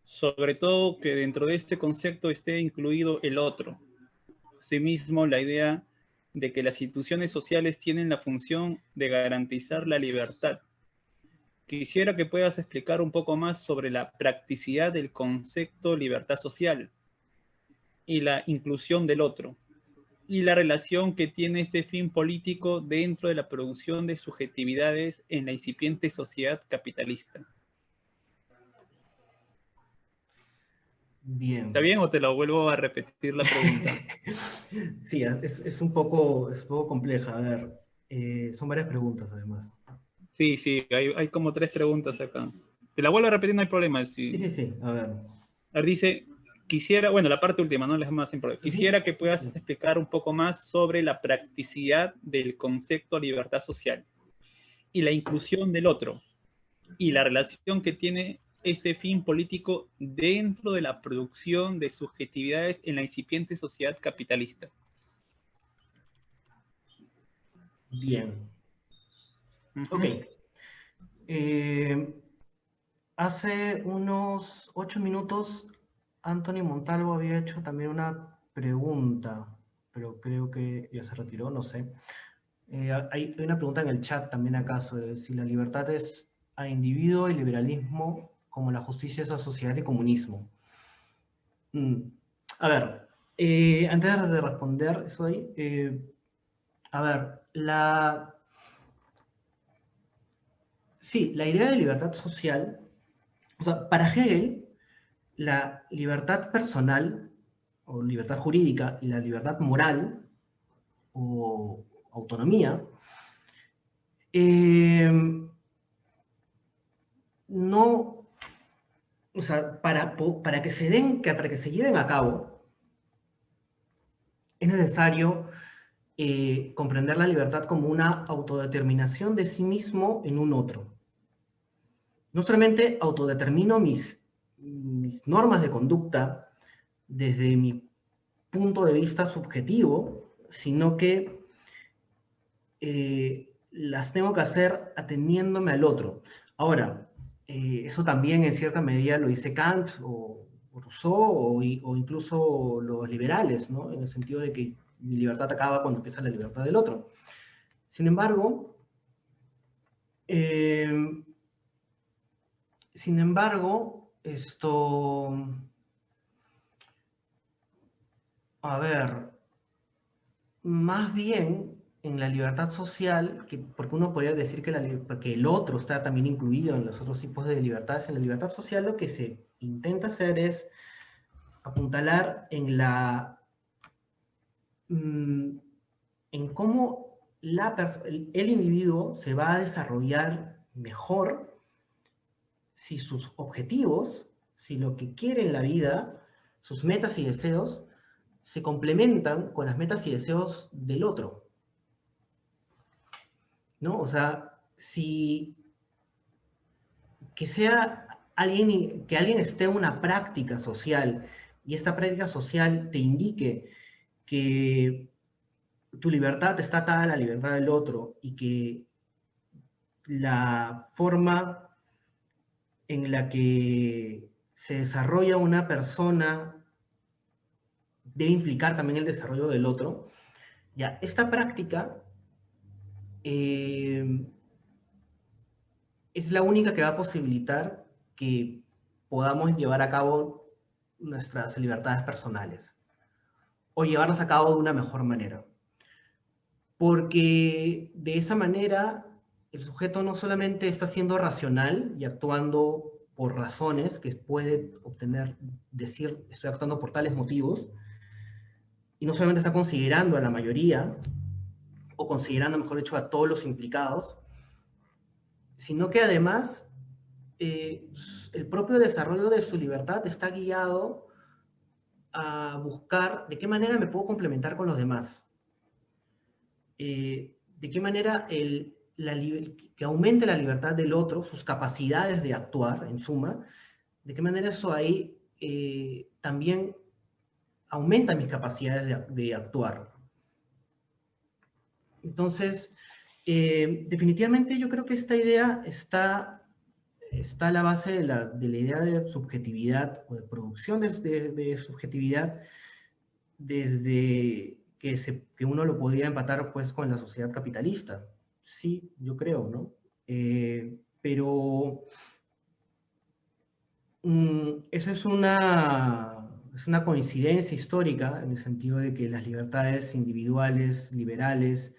Sobre todo que dentro de este concepto esté incluido el otro. Asimismo, la idea de que las instituciones sociales tienen la función de garantizar la libertad. Quisiera que puedas explicar un poco más sobre la practicidad del concepto libertad social y la inclusión del otro, y la relación que tiene este fin político dentro de la producción de subjetividades en la incipiente sociedad capitalista. Bien. ¿Está bien o te la vuelvo a repetir la pregunta? Sí, es un poco compleja. A ver, son varias preguntas además. Sí, hay como 3 preguntas acá. Te la vuelvo a repetir, no hay problema. Sí, a ver. A ver, dice, quisiera, bueno, la parte última, no las más importantes. Quisiera que puedas explicar un poco más sobre la practicidad del concepto libertad social y la inclusión del otro, y la relación que tiene este fin político dentro de la producción de subjetividades en la incipiente sociedad capitalista. Bien. Ok. Hace unos 8 minutos, Anthony Montalvo había hecho también una pregunta, pero creo que ya se retiró, no sé. Hay una pregunta en el chat también acaso, de si la libertad es a individuo y liberalismo, como la justicia es a sociedad y comunismo. A ver, antes de responder eso ahí, a ver, sí, la idea de libertad social, o sea, para Hegel, la libertad personal o libertad jurídica y la libertad moral o autonomía no, o sea, para que se lleven a cabo, es necesario comprender la libertad como una autodeterminación de sí mismo en un otro. No solamente autodetermino mis normas de conducta desde mi punto de vista subjetivo, sino que las tengo que hacer ateniéndome al otro. Ahora, eso también en cierta medida lo dice Kant o Rousseau o incluso los liberales, ¿no? En el sentido de que mi libertad acaba cuando empieza la libertad del otro. Sin embargo, eh, a ver, más bien en la libertad social, porque uno podría decir que porque el otro está también incluido en los otros tipos de libertades, en la libertad social lo que se intenta hacer es apuntalar en cómo el individuo se va a desarrollar mejor si sus objetivos, si lo que quiere en la vida, sus metas y deseos, se complementan con las metas y deseos del otro, ¿no? O sea, que alguien esté en una práctica social y esta práctica social te indique que tu libertad está atada a la libertad del otro y que la forma en la que se desarrolla una persona debe implicar también el desarrollo del otro, ya, esta práctica es la única que va a posibilitar que podamos llevar a cabo nuestras libertades personales o llevarlas a cabo de una mejor manera. Porque de esa manera el sujeto no solamente está siendo racional y actuando por razones que puede decir estoy actuando por tales motivos, y no solamente está considerando a la mayoría, o considerando, mejor dicho, a todos los implicados, sino que además el propio desarrollo de su libertad está guiado a buscar de qué manera me puedo complementar con los demás. De qué manera que aumente la libertad del otro, sus capacidades de actuar, en suma, de qué manera eso ahí también aumenta mis capacidades de actuar. Entonces, definitivamente yo creo que esta idea está a la base de la idea de subjetividad o de producción de subjetividad desde que uno lo podía empatar pues con la sociedad capitalista. Sí, yo creo, ¿no? Pero esa es una coincidencia histórica en el sentido de que las libertades individuales, liberales,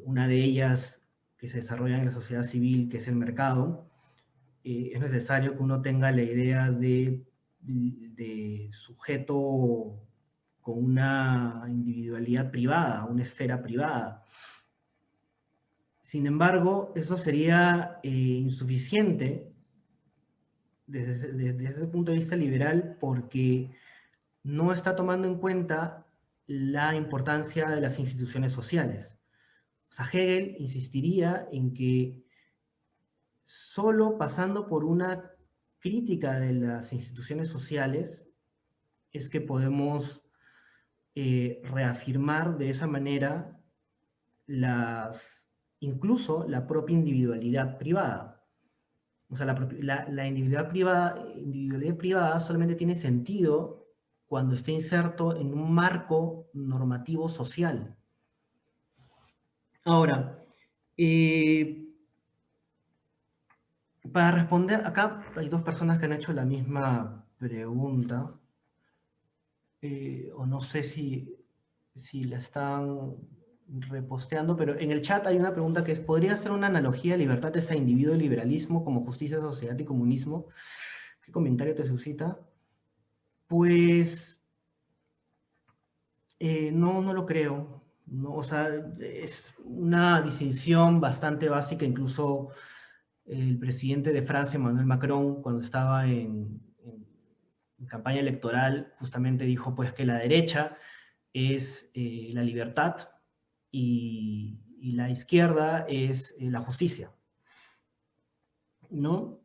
una de ellas que se desarrolla en la sociedad civil, que es el mercado, es necesario que uno tenga la idea de sujeto con una individualidad privada, una esfera privada. Sin embargo, eso sería insuficiente desde ese punto de vista liberal porque no está tomando en cuenta la importancia de las instituciones sociales. O sea, Hegel insistiría en que solo pasando por una crítica de las instituciones sociales es que podemos reafirmar de esa manera incluso la propia individualidad privada. O sea, la individualidad privada solamente tiene sentido cuando esté inserto en un marco normativo social. Ahora, para responder, acá hay dos personas que han hecho la misma pregunta, o no sé si la están reposteando, pero en el chat hay una pregunta que es, ¿podría hacer una analogía de libertades a individuo y liberalismo como justicia, sociedad y comunismo? ¿Qué comentario te suscita? Pues, no lo creo. No, o sea, es una distinción bastante básica, incluso el presidente de Francia, Emmanuel Macron, cuando estaba en campaña electoral, justamente dijo pues que la derecha es la libertad y la izquierda es la justicia, ¿no?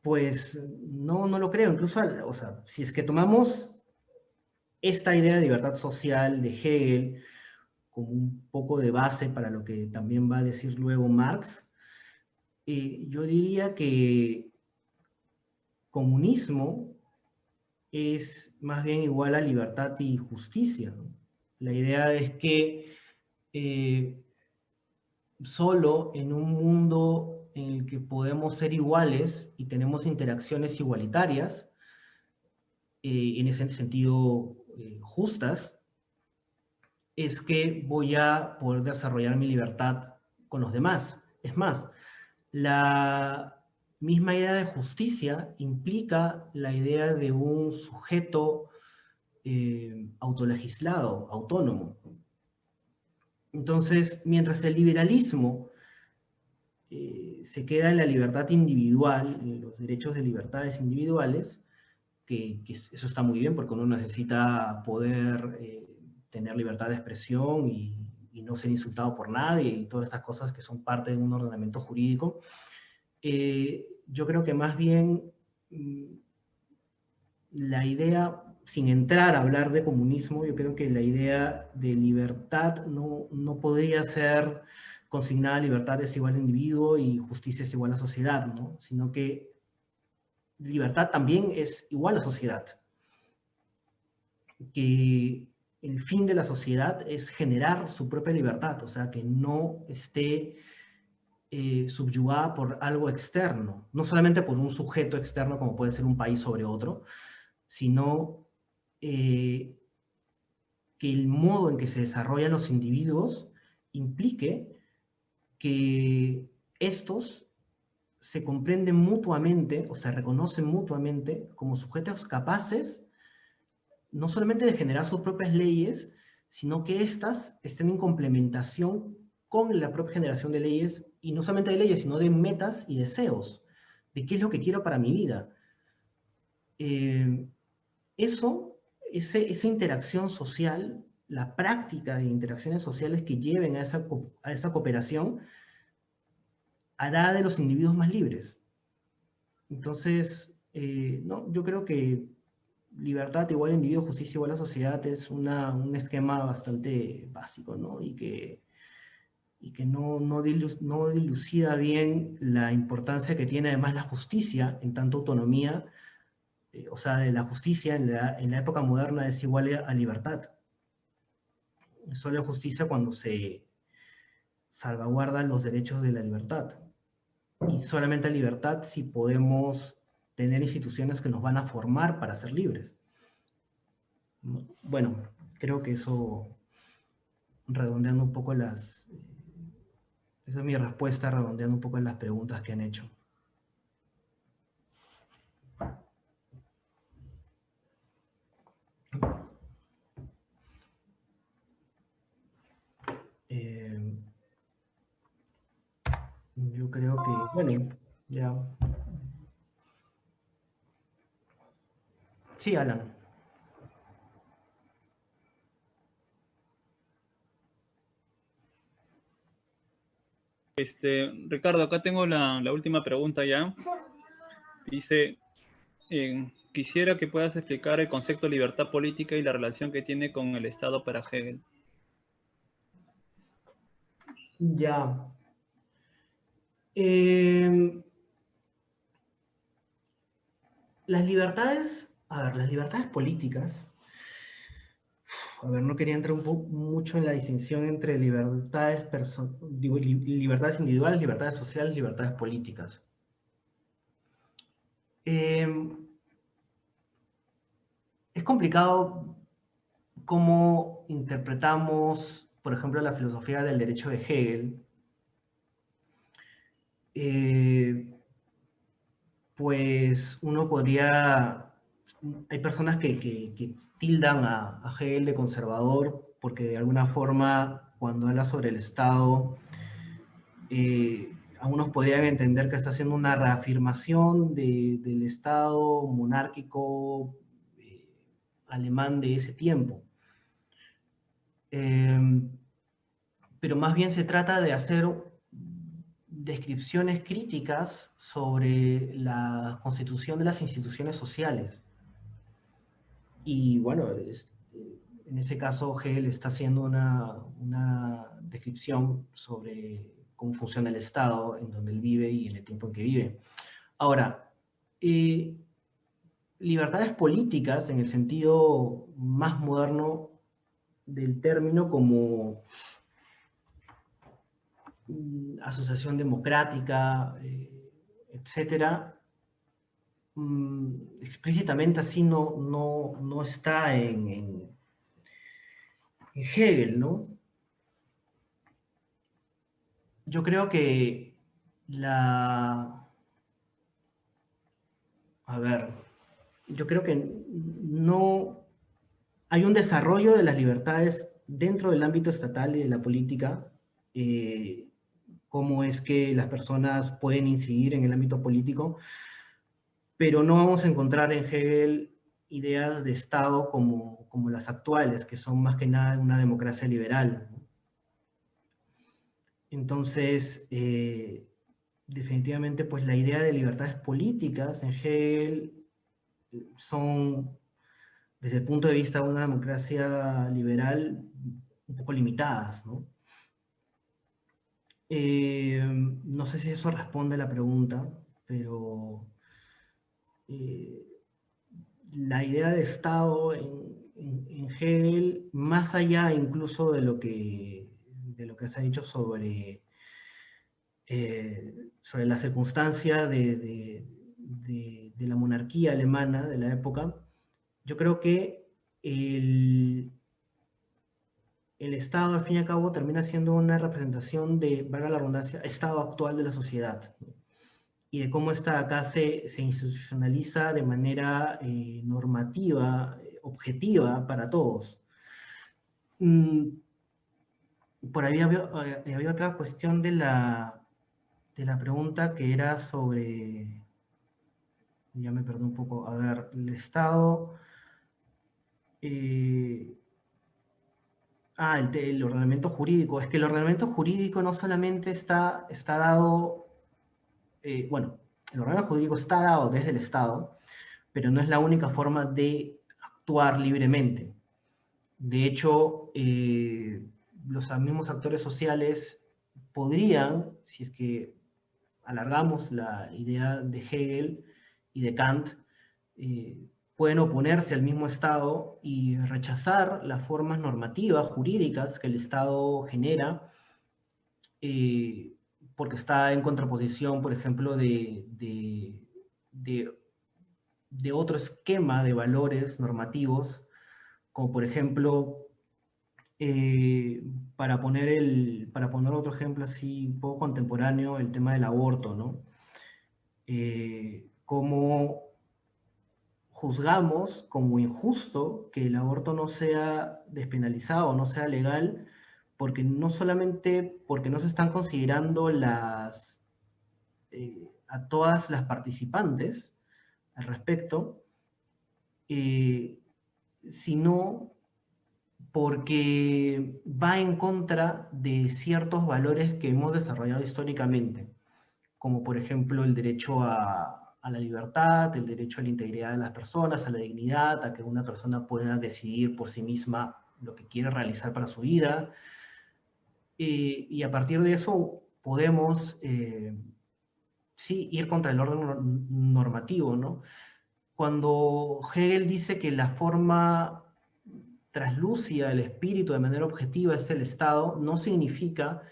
Pues no lo creo, incluso, o sea, si es que tomamos esta idea de libertad social de Hegel como un poco de base para lo que también va a decir luego Marx, yo diría que comunismo es más bien igual a libertad y justicia, ¿no? La idea es que solo en un mundo en el que podemos ser iguales y tenemos interacciones igualitarias, en ese sentido justas, es que voy a poder desarrollar mi libertad con los demás. Es más, la misma idea de justicia implica la idea de un sujeto autolegislado, autónomo. Entonces, mientras el liberalismo se queda en la libertad individual, en los derechos de libertades individuales, que eso está muy bien porque uno necesita poder tener libertad de expresión y no ser insultado por nadie y todas estas cosas que son parte de un ordenamiento jurídico. Yo creo que más bien la idea, sin entrar a hablar de comunismo, yo creo que la idea de libertad no podría ser consignada: libertad es igual a individuo y justicia es igual a sociedad, ¿no? Sino que libertad también es igual a sociedad. Que el fin de la sociedad es generar su propia libertad, o sea, que no esté subyugada por algo externo, no solamente por un sujeto externo como puede ser un país sobre otro, sino que el modo en que se desarrollan los individuos implique que estos se comprenden mutuamente o se reconocen mutuamente como sujetos capaces no solamente de generar sus propias leyes, sino que éstas estén en complementación con la propia generación de leyes, y no solamente de leyes, sino de metas y deseos, de qué es lo que quiero para mi vida. Esa interacción social, la práctica de interacciones sociales que lleven a esa cooperación, hará de los individuos más libres. Entonces, no, yo creo que libertad igual a individuo, justicia igual a sociedad es un esquema bastante básico, ¿no? Y que no dilucida bien la importancia que tiene además la justicia en tanto autonomía, o sea, de la justicia en la época moderna es igual a libertad. Solo justicia cuando se salvaguardan los derechos de la libertad. Y solamente libertad si podemos tener instituciones que nos van a formar para ser libres. Bueno, creo que eso, redondeando un poco esa es mi respuesta, redondeando un poco las preguntas que han hecho. Yo creo que, bueno, ya. Sí, Alan. Ricardo, acá tengo la última pregunta ya. Dice, quisiera que puedas explicar el concepto de libertad política y la relación que tiene con el Estado para Hegel. Ya. Las libertades políticas, no quería entrar mucho en la distinción entre libertades individuales, libertades sociales, libertades políticas. Es complicado cómo interpretamos, por ejemplo, la filosofía del derecho de Hegel. Pues uno podría... Hay personas que tildan a Hegel de conservador porque de alguna forma cuando habla sobre el Estado algunos podrían entender que está haciendo una reafirmación del Estado monárquico alemán de ese tiempo. Pero más bien se trata de hacer descripciones críticas sobre la constitución de las instituciones sociales. Y bueno, en ese caso Hegel está haciendo una descripción sobre cómo funciona el Estado en donde él vive y en el tiempo en que vive. Ahora, libertades políticas en el sentido más moderno del término, como asociación democrática, etcétera, explícitamente así no está en Hegel, ¿no? Yo creo que yo creo que no hay un desarrollo de las libertades dentro del ámbito estatal y de la política, cómo es que las personas pueden incidir en el ámbito político, pero no vamos a encontrar en Hegel ideas de Estado como las actuales, que son más que nada una democracia liberal. Entonces, definitivamente, pues la idea de libertades políticas en Hegel son, desde el punto de vista de una democracia liberal, un poco limitadas, ¿no? No sé si eso responde a la pregunta, pero la idea de Estado en Hegel, más allá incluso de lo que se ha dicho sobre la circunstancia de la monarquía alemana de la época, yo creo que el Estado, al fin y al cabo, termina siendo una representación de, valga la redundancia, estado actual de la sociedad, ¿no? Y de cómo esta acá se institucionaliza de manera normativa, objetiva para todos. Por ahí había otra cuestión de la pregunta que era sobre, ya me perdí un poco, a ver, el Estado, el ordenamiento jurídico. Es que el ordenamiento jurídico no solamente está dado, bueno, el ordenamiento jurídico está dado desde el Estado, pero no es la única forma de actuar libremente. De hecho, los mismos actores sociales podrían, si es que alargamos la idea de Hegel y de Kant, pueden oponerse al mismo Estado y rechazar las formas normativas, jurídicas que el Estado genera, porque está en contraposición, por ejemplo, de otro esquema de valores normativos, como por ejemplo, para poner otro ejemplo así un poco contemporáneo, el tema del aborto, ¿no? Cómo juzgamos como injusto que el aborto no sea despenalizado, no sea legal, porque no solamente porque no se están considerando a todas las participantes al respecto, sino porque va en contra de ciertos valores que hemos desarrollado históricamente, como por ejemplo el derecho a la libertad, el derecho a la integridad de las personas, a la dignidad, a que una persona pueda decidir por sí misma lo que quiere realizar para su vida. Y a partir de eso podemos, sí, ir contra el orden normativo, ¿no? Cuando Hegel dice que la forma traslúcida del espíritu de manera objetiva es el Estado, no significa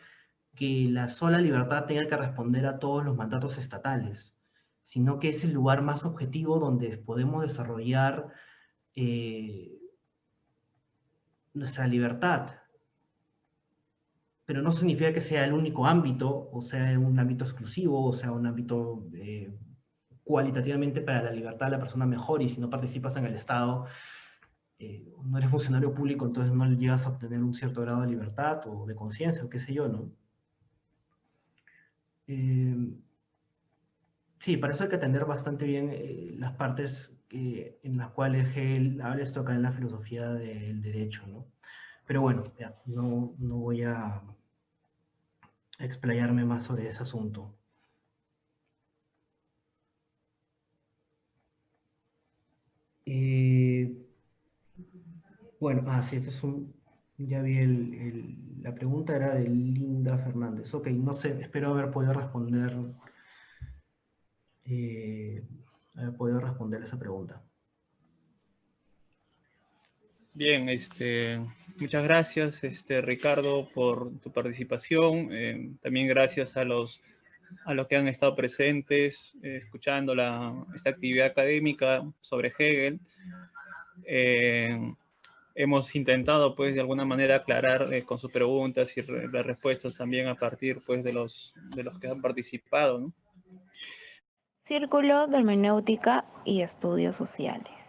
que la sola libertad tenga que responder a todos los mandatos estatales, sino que es el lugar más objetivo donde podemos desarrollar nuestra libertad. Pero no significa que sea el único ámbito, o sea un ámbito exclusivo, o sea un ámbito cualitativamente para la libertad de la persona mejor, y si no participas en el Estado, no eres funcionario público, entonces no llegas a obtener un cierto grado de libertad o de conciencia, o qué sé yo, ¿no? Sí, para eso hay que atender bastante bien las partes en las cuales Hegel habla esto acá en la filosofía del derecho, ¿no? Pero bueno, ya, no voy a explayarme más sobre ese asunto. Bueno, sí, este es un... Ya vi la pregunta era de Linda Fernández. Ok, no sé, espero haber podido responder esa pregunta. Bien, muchas gracias, Ricardo, por tu participación. También gracias a los que han estado presentes, escuchando esta actividad académica sobre Hegel. Hemos intentado, pues, de alguna manera aclarar con sus preguntas y las respuestas también a partir, pues, de los que han participado, ¿no? Círculo de Hermenéutica y Estudios Sociales.